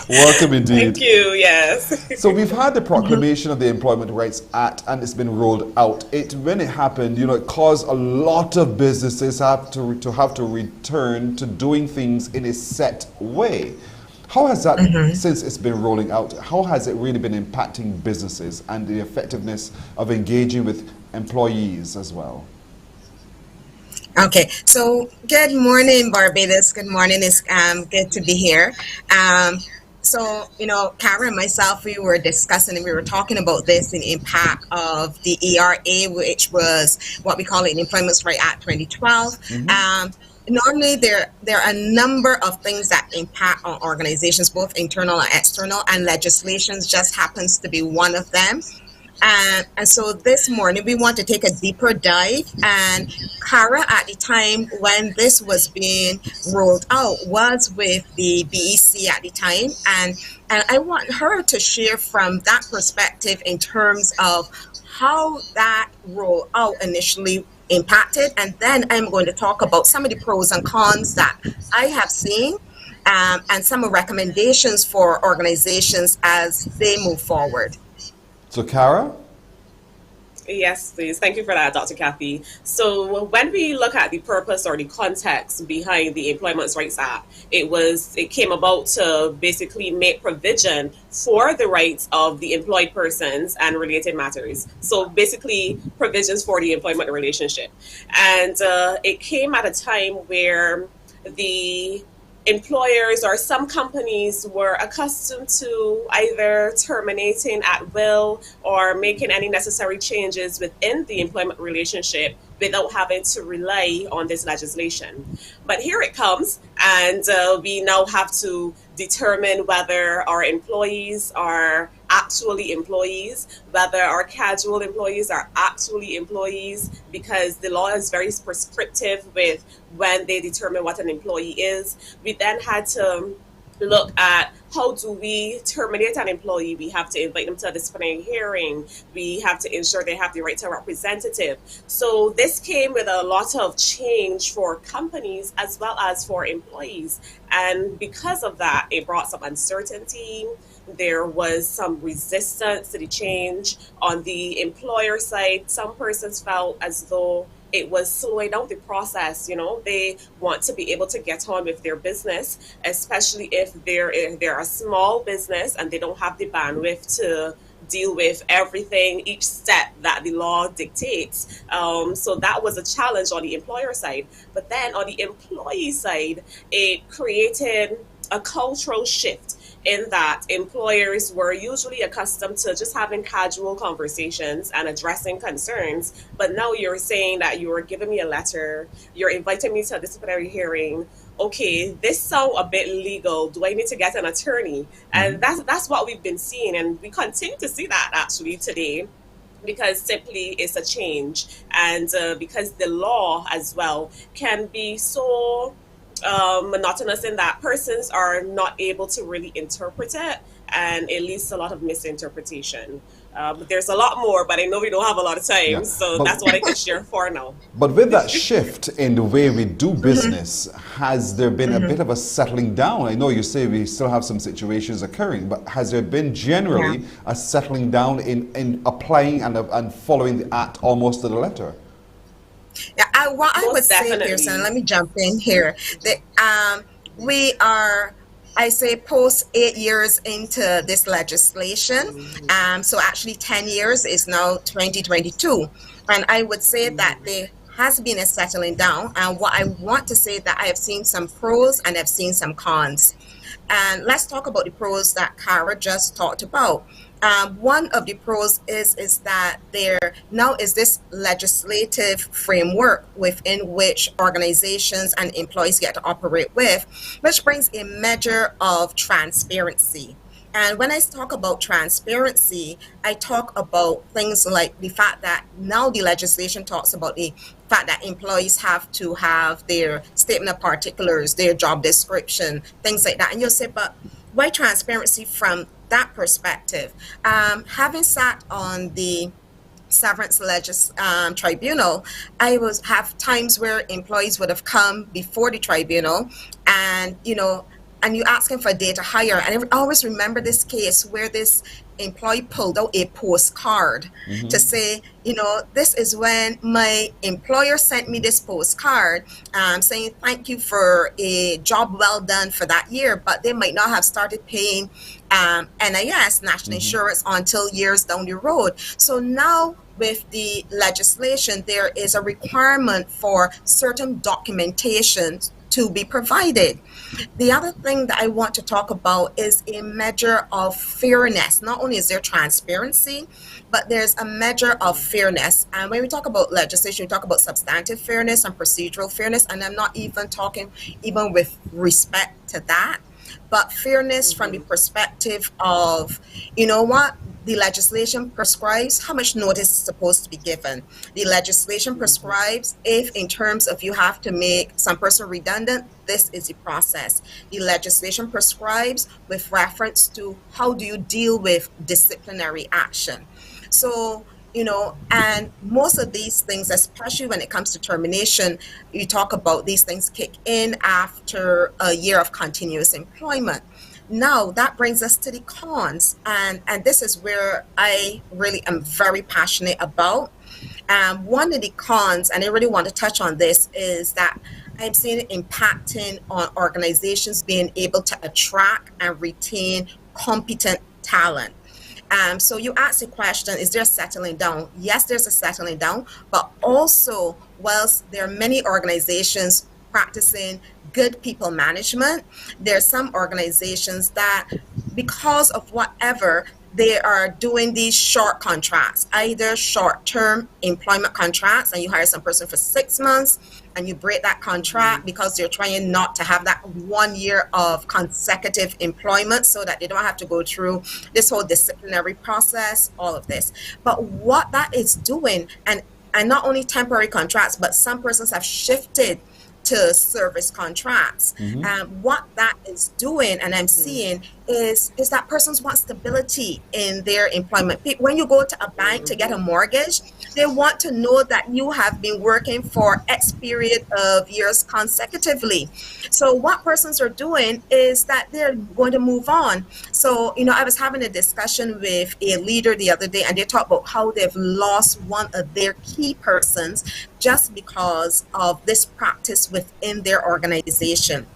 Welcome indeed. Thank you, yes. So we've had the proclamation of the Employment Rights Act and it's been rolled out. When it happened, it caused a lot of businesses have to return to doing things in a set way. How has that, since it's been rolling out, how has it really been impacting businesses and the effectiveness of engaging with employees as well? Okay, so good morning, Barbados. Good morning. It's good to be here. So, Cara and myself, we were discussing and we were talking about this, the impact of the ERA, which was what we call it, Employment Rights Act 2012. Normally, there are a number of things that impact on organizations, both internal and external, and legislations just happens to be one of them. And so this morning, we want to take a deeper dive. And Cara, at the time when this was being rolled out, was with the BEC at the time. And I want her to share from that perspective in terms of how that rollout initially impacted, and then I'm going to talk about some of the pros and cons that I have seen, and some of recommendations for organizations as they move forward. So, Cara? Yes, please. Thank you for that, Dr. Kathy. So when we look at the purpose or the context behind the Employment Rights Act, it came about to basically make provision for the rights of the employed persons and related matters. So basically provisions for the employment relationship. And it came at a time where the employers or some companies were accustomed to either terminating at will or making any necessary changes within the employment relationship without having to rely on this legislation. But here it comes, and we now have to determine whether our employees are actually employees, whether our casual employees are actually employees, because the law is very prescriptive with when they determine what an employee is. We then had to look at how do we terminate an employee. We have to invite them to a disciplinary hearing. We have to ensure they have the right to a representative. So this came with a lot of change for companies as well as for employees. And because of that, it brought some uncertainty. There was some resistance to the change. On the employer side, some persons felt as though it was slowing down the process. They want to be able to get on with their business, especially if they're a small business and they don't have the bandwidth to deal with everything, each step that the law dictates. So that was a challenge on the employer side. But then on the employee side, it created a cultural shift in that employers were usually accustomed to just having casual conversations and addressing concerns. But now you're saying that you're giving me a letter, you're inviting me to a disciplinary hearing. Okay, this sounds a bit legal. Do I need to get an attorney? And that's what we've been seeing. And we continue to see that actually today, because simply it's a change. And because the law as well can be so monotonous in that persons are not able to really interpret it, and it leads to a lot of misinterpretation. But there's a lot more, but I know we don't have a lot of time, so that's what I can share for now. But with that shift in the way we do business, has there been a bit of a settling down? I know you say we still have some situations occurring, but has there been generally a settling down in applying and following the act almost to the letter? Yeah, what I would say, Pearson, let me jump in here, that we are, I say, post 8 years into this legislation. So actually 10 years is now 2022. And I would say that there has been a settling down. And what I want to say that I have seen some pros and I've seen some cons. And let's talk about the pros that Kara just talked about. One of the pros is that there now is this legislative framework within which organizations and employees get to operate with, which brings a measure of transparency. And when I talk about transparency, I talk about things like the fact that now the legislation talks about the fact that employees have to have their statement of particulars, their job description, things like that. And you'll say, but why transparency from that perspective? Having sat on the severance tribunal, I have times where employees would have come before the tribunal and, and you asking for a day to hire. And I always remember this case where this employee pulled out a postcard to say, this is when my employer sent me this postcard saying thank you for a job well done for that year, but they might not have started paying NIS, national insurance, until years down the road. So now with the legislation, there is a requirement for certain documentation to be provided. The other thing that I want to talk about is a measure of fairness. Not only is there transparency, but there's a measure of fairness. And when we talk about legislation, we talk about substantive fairness and procedural fairness. And I'm not even talking even with respect to that, but fairness from the perspective of, the legislation prescribes how much notice is supposed to be given. The legislation prescribes if in terms of you have to make some person redundant, this is the process. The legislation prescribes with reference to how do you deal with disciplinary action. So, and most of these things, especially when it comes to termination, you talk about these things kick in after a year of continuous employment. Now, that brings us to the cons, and this is where I really am very passionate about. One of the cons, and I really want to touch on this, is that I'm seeing it impacting on organizations being able to attract and retain competent talent. So you asked the question, is there a settling down? Yes, there's a settling down, but also, whilst there are many organizations practicing good people management, there are some organizations that, because of whatever, they are doing these short contracts, either short-term employment contracts, and you hire some person for 6 months, and you break that contract because they're trying not to have that 1 year of consecutive employment so that they don't have to go through this whole disciplinary process, all of this. But what that is doing, and not only temporary contracts, but some persons have shifted to service contracts. What that is doing, and I'm seeing, is that persons want stability in their employment. When you go to a bank to get a mortgage, they want to know that you have been working for X period of years consecutively. So what persons are doing is that they're going to move on. So, I was having a discussion with a leader the other day, and they talked about how they've lost one of their key persons just because of this practice within their organization.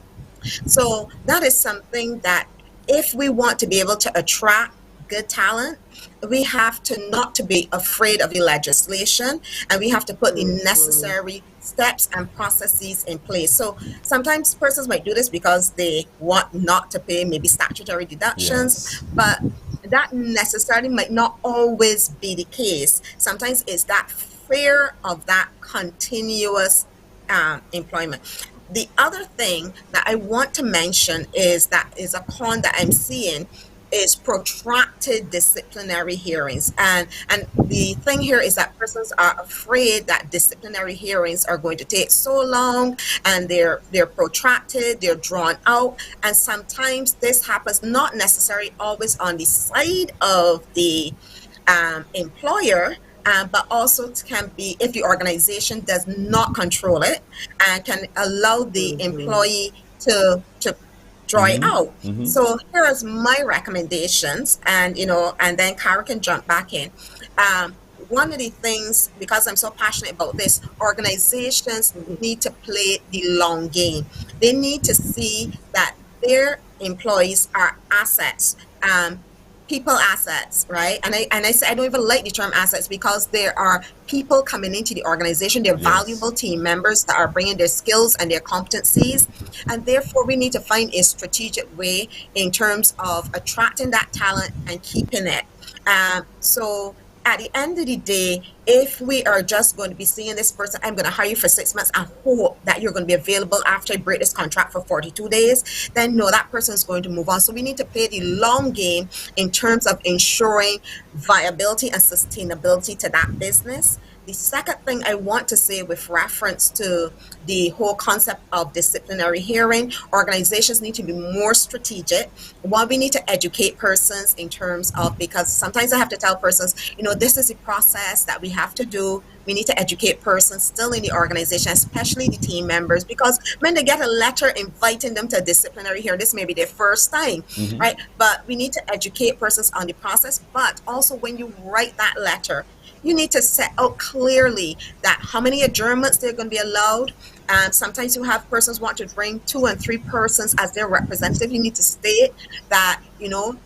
So that is something that if we want to be able to attract good talent, we have to not to be afraid of the legislation, and we have to put the necessary steps and processes in place. So sometimes persons might do this because they want not to pay maybe statutory deductions, but that necessarily might not always be the case. Sometimes it's that fear of that continuous employment. The other thing that I want to mention is a con that I'm seeing is protracted disciplinary hearings. And the thing here is that persons are afraid that disciplinary hearings are going to take so long, and they're protracted, they're drawn out. And sometimes this happens not necessarily always on the side of the employer, but also can be if the organization does not control it and can allow the employee to draw it out. So here is my recommendations, and and then Kara can jump back in. One of the things, because I'm so passionate about this, organizations need to play the long game. They need to see that their employees are assets. People assets, right? And I say I don't even like the term assets, because there are people coming into the organization. They're valuable team members that are bringing their skills and their competencies, and therefore we need to find a strategic way in terms of attracting that talent and keeping it. So at the end of the day, if we are just going to be seeing this person, I'm going to hire you for 6 months and hope that you're going to be available after I break this contract for 42 days, then no, that person is going to move on. So we need to play the long game in terms of ensuring viability and sustainability to that business. The second thing I want to say with reference to the whole concept of disciplinary hearing, organizations need to be more strategic. One, we need to educate persons in terms of, because sometimes I have to tell persons, this is a process that we have to do. We need to educate persons still in the organization, especially the team members, because when they get a letter inviting them to a disciplinary hearing, this may be their first time, right? But we need to educate persons on the process. But also when you write that letter, you need to set out clearly that how many adjournments they're going to be allowed. Sometimes you have persons want to bring 2 and 3 persons as their representative. You need to state that,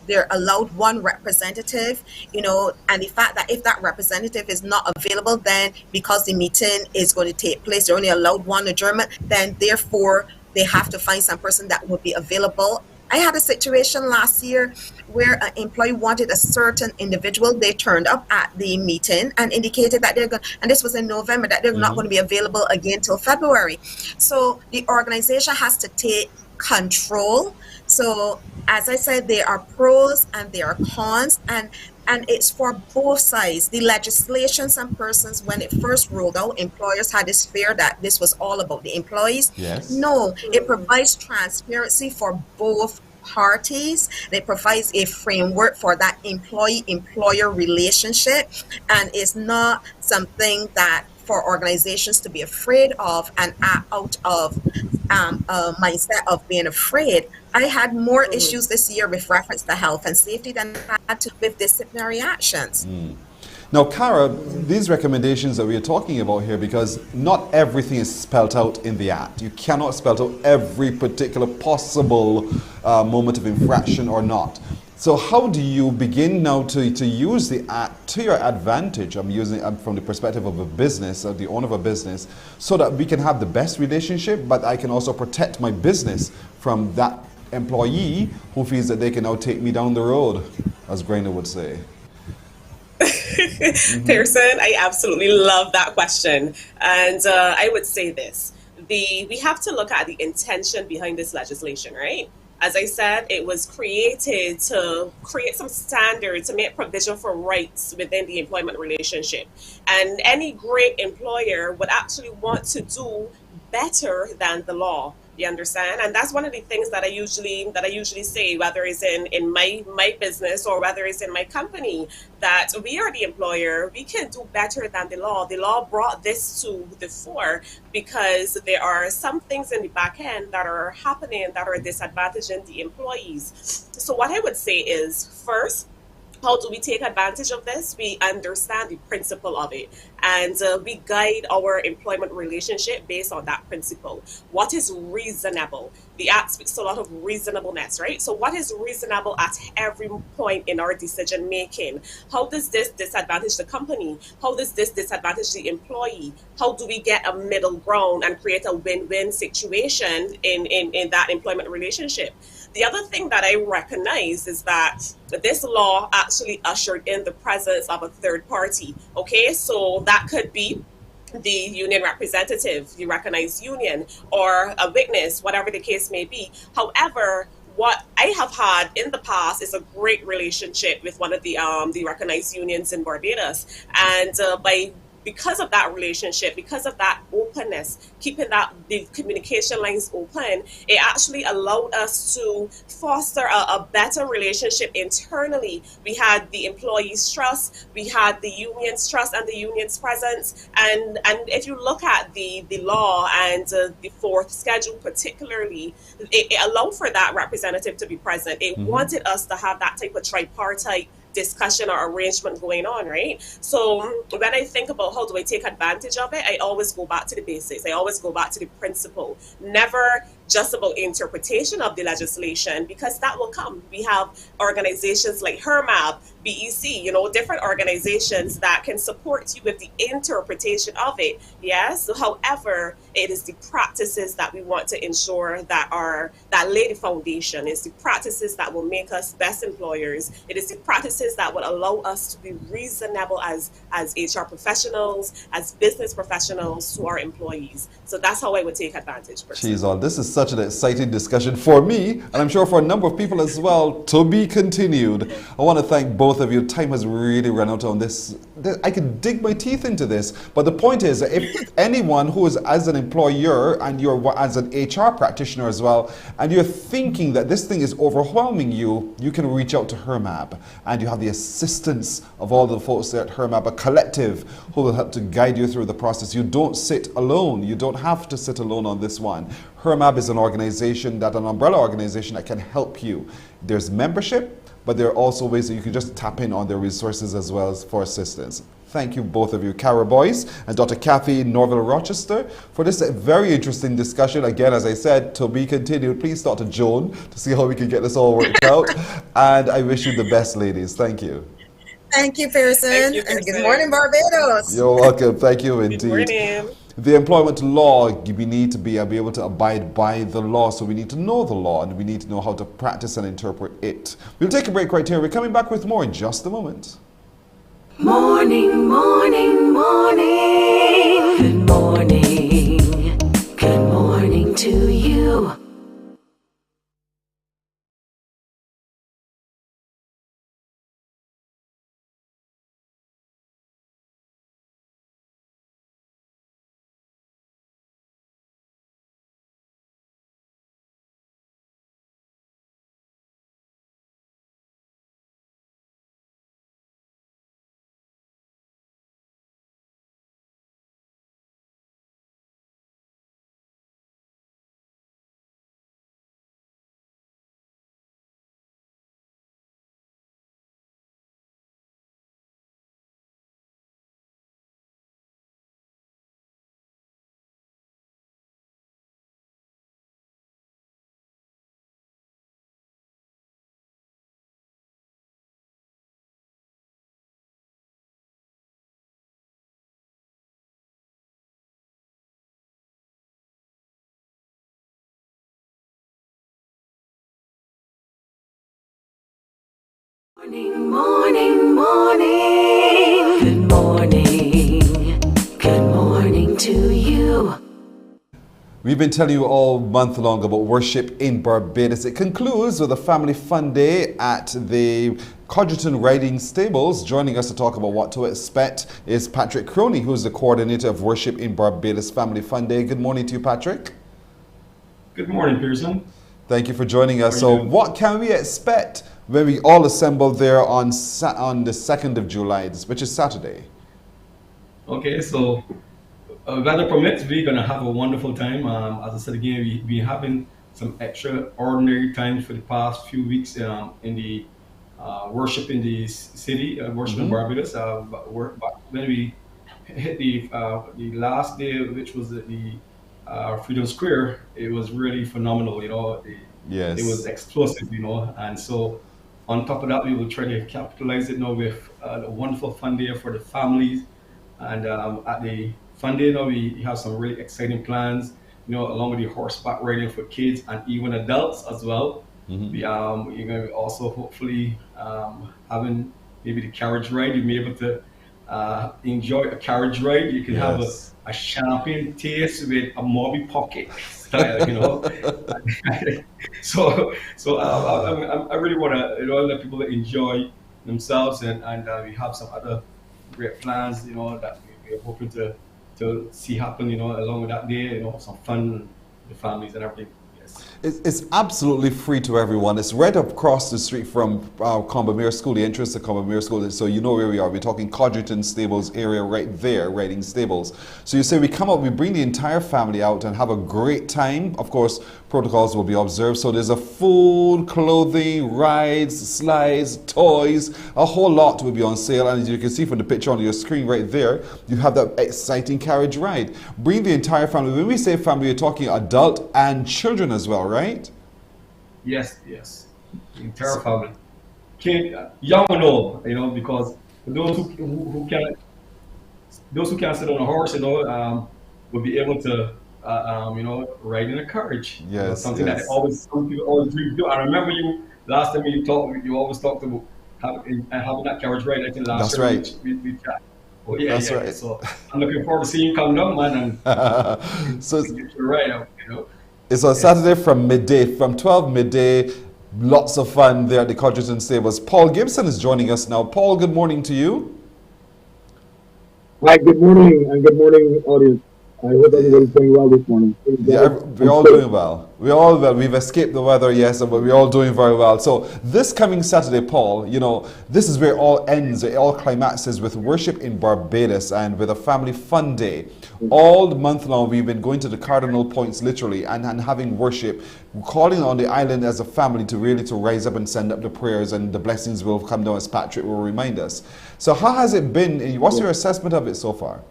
they're allowed 1 representative, and the fact that if that representative is not available, then because the meeting is going to take place, they're only allowed 1 adjournment, then therefore they have to find some person that would be available. I had a situation last year where an employee wanted a certain individual. They turned up at the meeting and indicated that they're going, and this was in November, that they're not going to be available again till February. So the organization has to take control. So as I said, there are pros and there are cons, and it's for both sides. The legislation, some persons, when it first rolled out, employers had this fear that this was all about the employees. No, it provides transparency for both parties. It provides a framework for that employee-employer relationship, and it's not something that for organizations to be afraid of and act out of a mindset of being afraid. I had more issues this year with reference to health and safety than I had to with disciplinary actions. Now, Cara, these recommendations that we are talking about here, because not everything is spelled out in the Act. You cannot spell out every particular possible moment of infraction or not. So how do you begin now to use the Act to your advantage? I'm using it from the perspective of a business, of the owner of a business, so that we can have the best relationship, but I can also protect my business from that employee who feels that they can now take me down the road. as Grainer would say? Pearson, I absolutely love that question. And I would say this. We have to look at the intention behind this legislation, right? As I said, it was created to create some standards, to make provision for rights within the employment relationship. And any great employer would actually want to do better than the law. You understand? And that's one of the things that I usually say, whether it's in my business or whether it's in my company, that we are the employer, we can do better than the law. The law brought this to the fore because there are some things in the back end that are happening that are disadvantaging the employees. So what I would say is, first, how do we take advantage of this? We understand the principle of it, and we guide our employment relationship based on that principle. What is reasonable? The Act speaks a lot of reasonableness, right? So what is reasonable at every point in our decision making? How does this disadvantage the company? How does this disadvantage the employee? How do we get a middle ground and create a win-win situation in that employment relationship? The other thing that I recognize is that this law actually ushered in the presence of a third party. Okay, so that could be the union representative, the recognized union, or a witness, whatever the case may be. However, what I have had in the past is a great relationship with one of the recognized unions in Barbados, and because of that relationship, because of that openness, keeping the communication lines open, it actually allowed us to foster a better relationship internally. We had the employees' trust, we had the union's trust and the union's presence. And if you look at the law and the fourth schedule particularly, it allowed for that representative to be present. It wanted us to have that type of tripartite discussion or arrangement going on, right? So when I think about how do I take advantage of it, I always go back to the basics. I always go back to the principle. Never just about interpretation of the legislation, because that will come. We have organizations like HERMAB, BEC, different organizations that can support you with the interpretation of it. Yes. However, it is the practices that we want to ensure that lay the foundation. It's the practices that will make us best employers. It is the practices that will allow us to be reasonable as HR professionals, as business professionals to our employees. So that's how I would take advantage. She's on. This is such an exciting discussion for me, and I'm sure for a number of people as well, to be continued. I want to thank both of you. Time has really run out on this. I could dig my teeth into this, but the point is, if anyone who is as an employer and you're as an HR practitioner as well, and you're thinking that this thing is overwhelming you, you can reach out to HERMAB, and you have the assistance of all the folks there at HERMAB, a collective who will help to guide you through the process. You don't sit alone. You don't have to sit alone on this one. HERMAB is an organization, an umbrella organization that can help you. There's membership, but there are also ways that you can just tap in on their resources as well as for assistance. Thank you, both of you, Cara Boyce and Dr. Kathy Norville-Rochester, for this very interesting discussion. Again, as I said, to be continued. Please talk to Joan to see how we can get this all worked out. And I wish you the best, ladies. Thank you. Thank you, Pearson. And good morning, Barbados. You're welcome. Thank you indeed. Good morning. The employment law, we need to be able to abide by the law, so we need to know the law and we need to know how to practice and interpret it. We'll take a break right here. We're coming back with more in just a moment. Morning, morning, morning. Good morning. Good morning to you. Morning, morning. Good morning. Good morning to you. We've been telling you all month long about worship in Barbados. It concludes with a family fun day at the Codgerton Riding Stables. Joining us to talk about what to expect is Patrick Croney, who's the coordinator of worship in Barbados Family Fun Day. Good morning to you, Patrick. Good morning, Pearson. Thank you for joining us. So what can we expect when we all assemble there on the 2nd of July, which is Saturday? Okay, so weather permits, we're going to have a wonderful time. As I said again, we've been having some extraordinary times for the past few weeks in the worship in the city, worship in Barbados. When we hit the last day, which was the Freedom Square, it was really phenomenal, Yes. It was explosive, and so on top of that, we will try to capitalize it now with a wonderful fun day for the families. And at the fun day, we have some really exciting plans, along with the horseback riding for kids and even adults as well. You're going to also hopefully having maybe the carriage ride. You may be able to enjoy a carriage ride. You can have a champagne taste with a Moby Pocket style, So I really want to let people enjoy themselves, and we have some other great plans, that we're hoping to see happen, along with that day, some fun with the families and everything. It's absolutely free to everyone. It's right across the street from Combermere School, the entrance to Combermere School. So you know where we are. We're talking Codgerton Stables area right there, Riding Stables. So you say we come out, we bring the entire family out and have a great time. Of course, protocols will be observed. So there's a food, clothing, rides, slides, toys, a whole lot will be on sale. And as you can see from the picture on your screen right there, you have that exciting carriage ride. Bring the entire family. When we say family, we're talking adult and children as well, right? Yes. The entire family. Young and old, because those who can't sit on a horse, will be able to ride in a carriage. Yes. Something that some people always dream to do. I remember last time you always talked about having that carriage ride. I think last year. That's right. We chat. Oh yeah, That's right. So I'm looking forward to seeing you come down, man, and so get you right out, It's on Saturday from 12 midday. Lots of fun there at the Codgerton Stables. Paul Gibson is joining us now. Paul, good morning to you. Hi, good morning, and good morning, audience. I hope everybody's doing well this morning. Yeah, we're all doing well. We're all well. We've escaped the weather, yes, but we're all doing very well. So this coming Saturday, Paul, this is where it all ends. It all climaxes with worship in Barbados and with a family fun day. All month long, we've been going to the cardinal points, literally, and having worship, calling on the island as a family to really rise up and send up the prayers, and the blessings will come down, as Patrick will remind us. So how has it been? What's your assessment of it so far?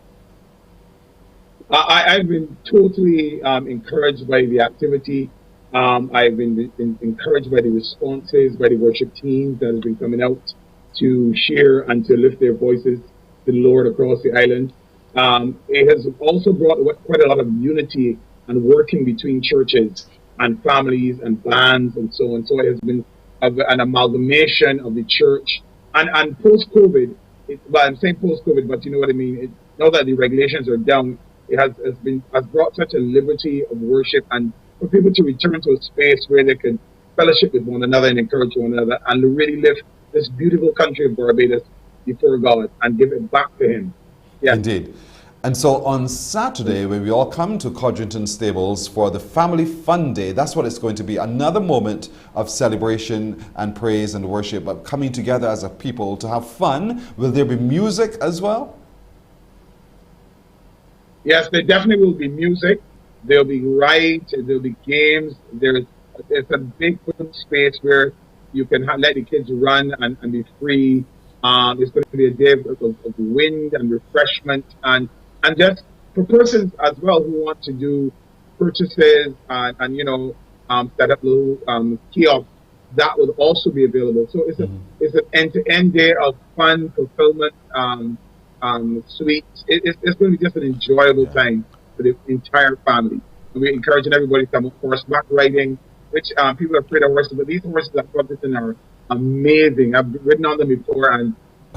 I've been totally encouraged by the activity. I've been encouraged by the responses, by the worship teams that have been coming out to share and to lift their voices to the Lord across the island. It has also brought quite a lot of unity and working between churches and families and bands and so on. So it has been an amalgamation of the church. And post-COVID, I'm saying post-COVID, but you know what I mean. Now that the regulations are down, it has brought such a liberty of worship, and for people to return to a space where they can fellowship with one another and encourage one another and really lift this beautiful country of Barbados before God and give it back to Him. Yeah. Indeed. And so on Saturday, when we all come to Codgerton Stables for the Family Fun Day, that's what it's going to be. Another moment of celebration and praise and worship, but coming together as a people to have fun. Will there be music as well? Yes, there definitely will be music. There'll be rides. There'll be games. There's a big space where you can let the kids run and be free. It's going to be a day of wind and refreshment, and just for persons as well who want to do purchases and set up little kiosks, that would also be available. So it's an end-to-end day of fun, fulfillment, sweets. It's going to be just an enjoyable time for the entire family. And we're encouraging everybody to come horseback riding, which people are afraid of horses, but these horses are published in our amazing. I've ridden on them before, and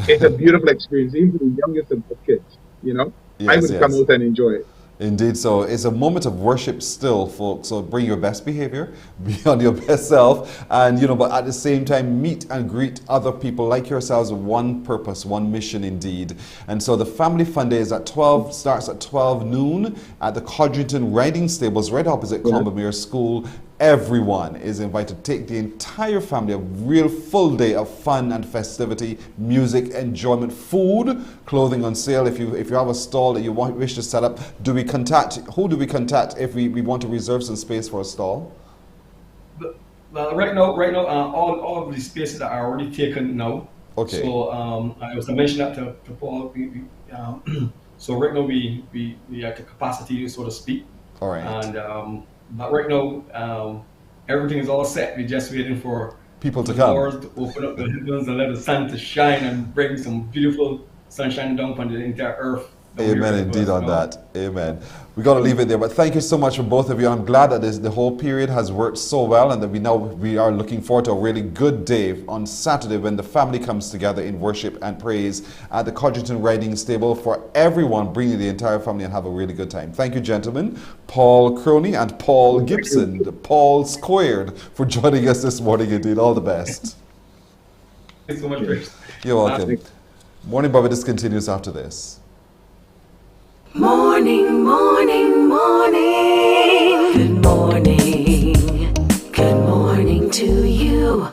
it's a beautiful experience, even for the youngest of the kids. You know, I Yes, would come yes. out and enjoy it. Indeed, so it's a moment of worship still, folks. So bring your best behavior, be on your best self, and but at the same time, meet and greet other people like yourselves with one purpose, one mission indeed. And so the Family Fun Day is starts at 12 noon at the Codrington Riding Stables, right opposite Combermere School. Everyone is invited. Take the entire family, a real full day of fun and festivity, music, enjoyment, food, clothing on sale. If you have a stall that you wish to set up, who do we contact if we want to reserve some space for a stall? Well, right now, all of these spaces are already taken now. Okay. So I was mentioning that to Paul. So right now we at the capacity, so to speak. All right. And but right now, everything is all set. We're just waiting for people to the come. Lord to open up the heavens and let the sun to shine and bring some beautiful sunshine down on the entire earth. Amen indeed on that. Amen. We got to leave it there. But thank you so much for both of you. I'm glad that the whole period has worked so well, and that we are looking forward to a really good day on Saturday when the family comes together in worship and praise at the Codrington Riding Stable. For everyone, bringing the entire family and have a really good time. Thank you, gentlemen. Paul Croney and Paul Gibson, Paul Squared, for joining us this morning. Indeed, all the best. Thank you so much, Chris. You're welcome. Morning Barbados continues after this. Morning, morning, morning. Good morning. Good morning to you.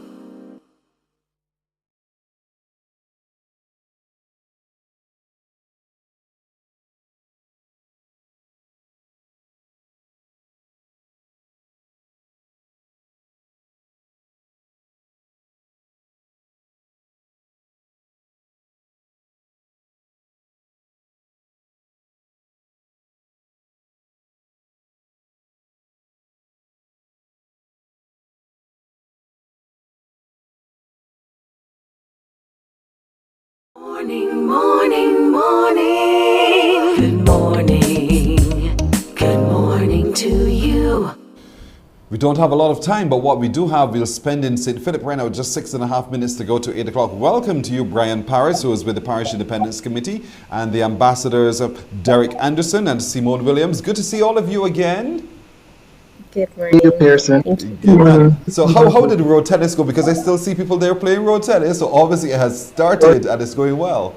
Morning, morning, morning. Good morning. Good morning to you. We don't have a lot of time, but what we do have, we'll spend in St. Philip right now, just 6.5 minutes to go to 8 o'clock. Welcome to you, Brian Paris, who is with the Parish Independence Committee, and the ambassadors of Derek Anderson and Simone Williams. Good to see all of you again. Good morning. Thank you, Pearson. So how did road tennis go? Because I still see people there playing road tennis, so obviously it has started and it's going well.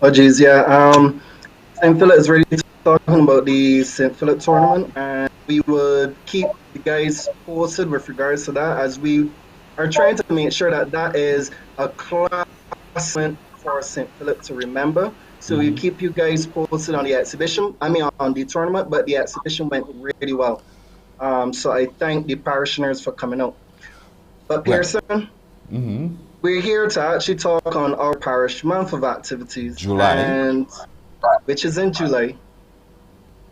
Oh, geez, yeah. St. Philip is really talking about the St. Philip tournament, and we would keep the guys posted with regards to that, as we are trying to make sure that that is a class for St. Philip to remember. So we keep you guys posted on the exhibition, on the tournament, but the exhibition went really well. So I thank the parishioners for coming out. But Pearson, we're here to actually talk on our parish month of activities, which is in July.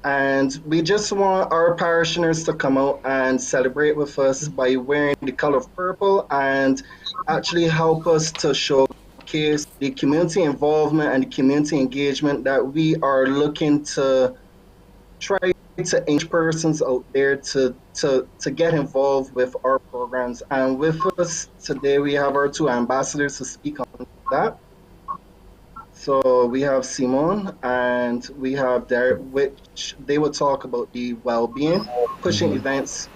And we just want our parishioners to come out and celebrate with us by wearing the color of purple and actually help us to showcase the community involvement and the community engagement that we are looking to try to engage persons out there to get involved with our programs. And with us today, we have our two ambassadors to speak on that. So we have Simone and we have Derek, which they will talk about the well-being, pushing events,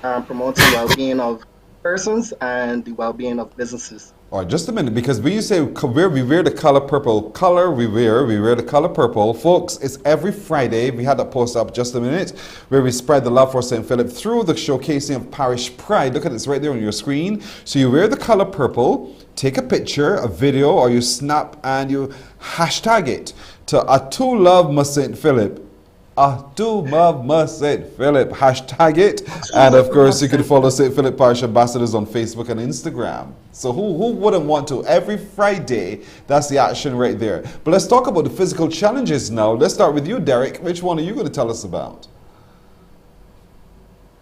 promoting well-being of persons and the well-being of businesses. All right, just a minute, because when you say we wear the color purple, we wear the color purple. Folks, it's every Friday. We had that post up just a minute, where we spread the love for St. Philip through the showcasing of parish pride. Look at this right there on your screen. So you wear the color purple, take a picture, a video, or you snap and you hashtag it to Atu Love Ma St. Philip. Atu Love Ma St. Philip. Hashtag it. And of course, you can follow St. Philip Parish Ambassadors on Facebook and Instagram. So who wouldn't want to? Every Friday, that's the action right there. But let's talk about the physical challenges now. Let's start with you, Derek. Which one are you going to tell us about?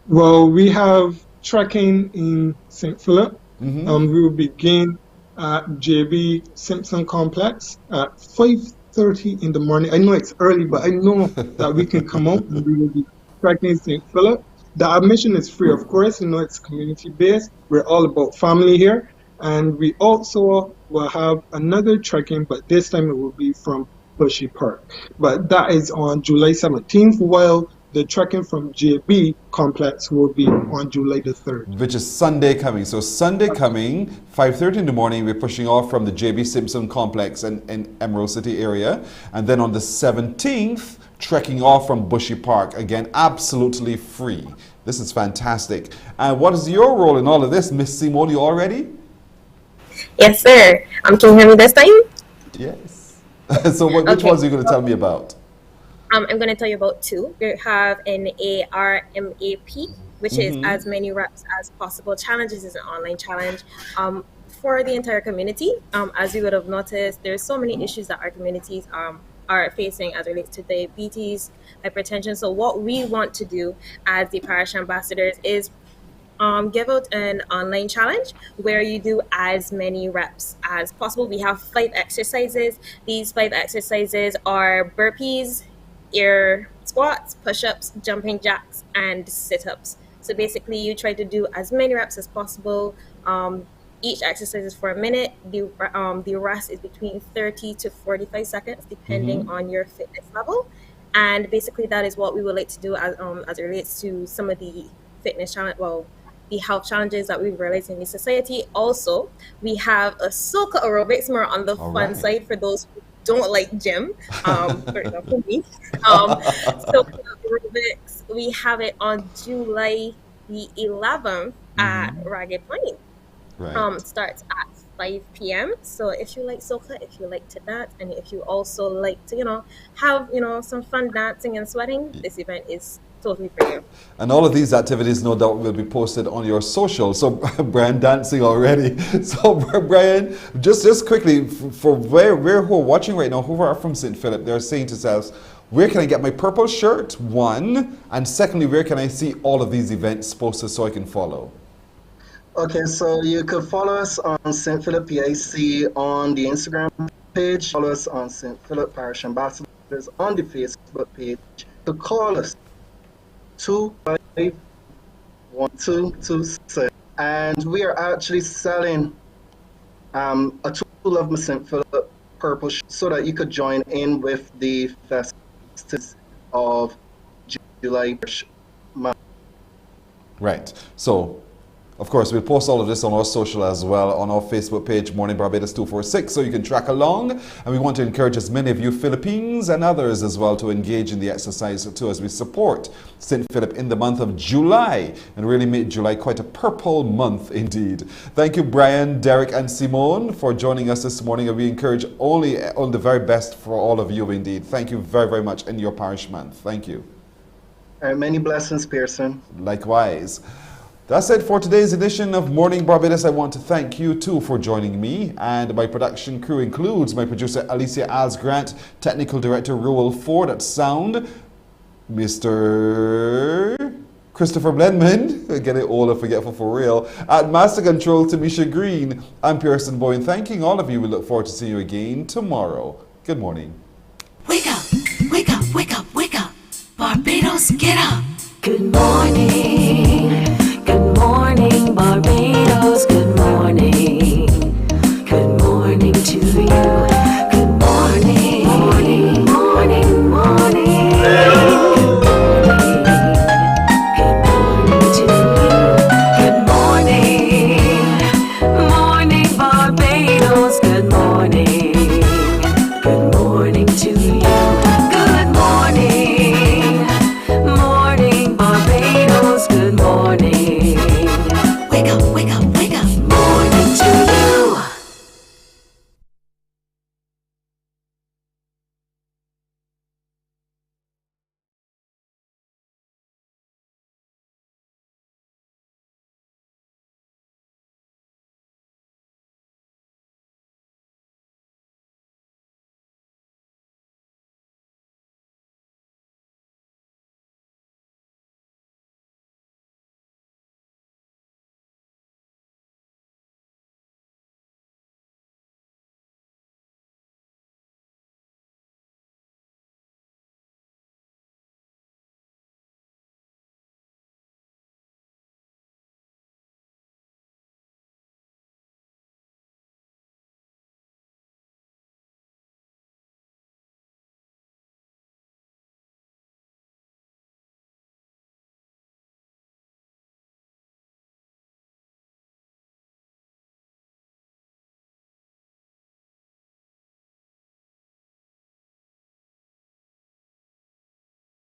Well, we have trekking in St. Philip. We will begin at JB Simpson Complex at 5:30 in the morning. I know it's early, but I know that we can come out and we will be trekking in St. Philip. The admission is free, of course. You know, it's community-based. We're all about family here. And we also will have another trekking, but this time it will be from Bushy Park. But that is on July 17th, while the trekking from JB complex will be on July the 3rd. Which is Sunday coming. So Sunday coming, 5:30 in the morning, we're pushing off from the JB Simpson complex in Emerald City area. And then on the 17th, trekking off from Bushy Park. Again, absolutely free. This is fantastic. And what is your role in all of this, Miss Simone? You all ready? Yes, sir. Can you hear me this time? Yes. So which ones are you going to tell me about? I'm going to tell you about two. We have an ARMAP, which is as many reps as possible. Challenges is an online challenge for the entire community. As you would have noticed, there's so many issues that our communities are facing as it relates to diabetes, hypertension. So what we want to do as the parish ambassadors is give out an online challenge where you do as many reps as possible. We have 5 exercises. These 5 exercises are burpees, air squats, push-ups, jumping jacks, and sit-ups. So basically you try to do as many reps as possible. Each exercise is for a minute. The rest is between 30 to 45 seconds depending on your fitness level. And basically that is what we would like to do as it relates to some of the fitness challenge, the health challenges that we've realized in the society. Also, we have a soca aerobics, more on the fun side for those who don't like gym. For example, me. Soca aerobics, we have it on July the 11th at Ragged Point. Right. Starts at 5 p.m. So if you like soca, if you like to dance, and if you also like to, have, some fun dancing and sweating, this event is totally for you. And all of these activities, no doubt, will be posted on your social. So, Brian dancing already. So, Brian, just quickly, for who are watching right now, who are from St. Philip, they're saying to themselves, where can I get my purple shirt? One. And secondly, where can I see all of these events posted so I can follow? Okay, so you could follow us on St. Philip PIC on the Instagram page, follow us on St. Philip Parish Ambassadors on the Facebook page, to call us 251-226. And we are actually selling a tool of St. Philip purple shirt so that you could join in with the festivities of July month. Right. So, of course, we'll post all of this on our social as well, on our Facebook page, Mornin Barbados 246, so you can track along. And we want to encourage as many of you Philippines and others as well to engage in the exercise too, as we support St. Philip in the month of July and really make July quite a purple month indeed. Thank you, Brian, Derek, and Simone for joining us this morning. And we encourage only on the very best for all of you indeed. Thank you very, very much in your parish month. Thank you. Many blessings, Pearson. Likewise. That's it for today's edition of Morning Barbados. I want to thank you too for joining me, and my production crew includes my producer Alicia Asgrant, technical director Rowell Ford at sound, Mr. Christopher Blenman, get it all forgetful for real, at master control Tamisha Green. I'm Pearson Boyne, thanking all of you. We look forward to seeing you again tomorrow. Good morning. Wake up, wake up, wake up, wake up. Barbados, get up. Good morning. Good morning, Barbados.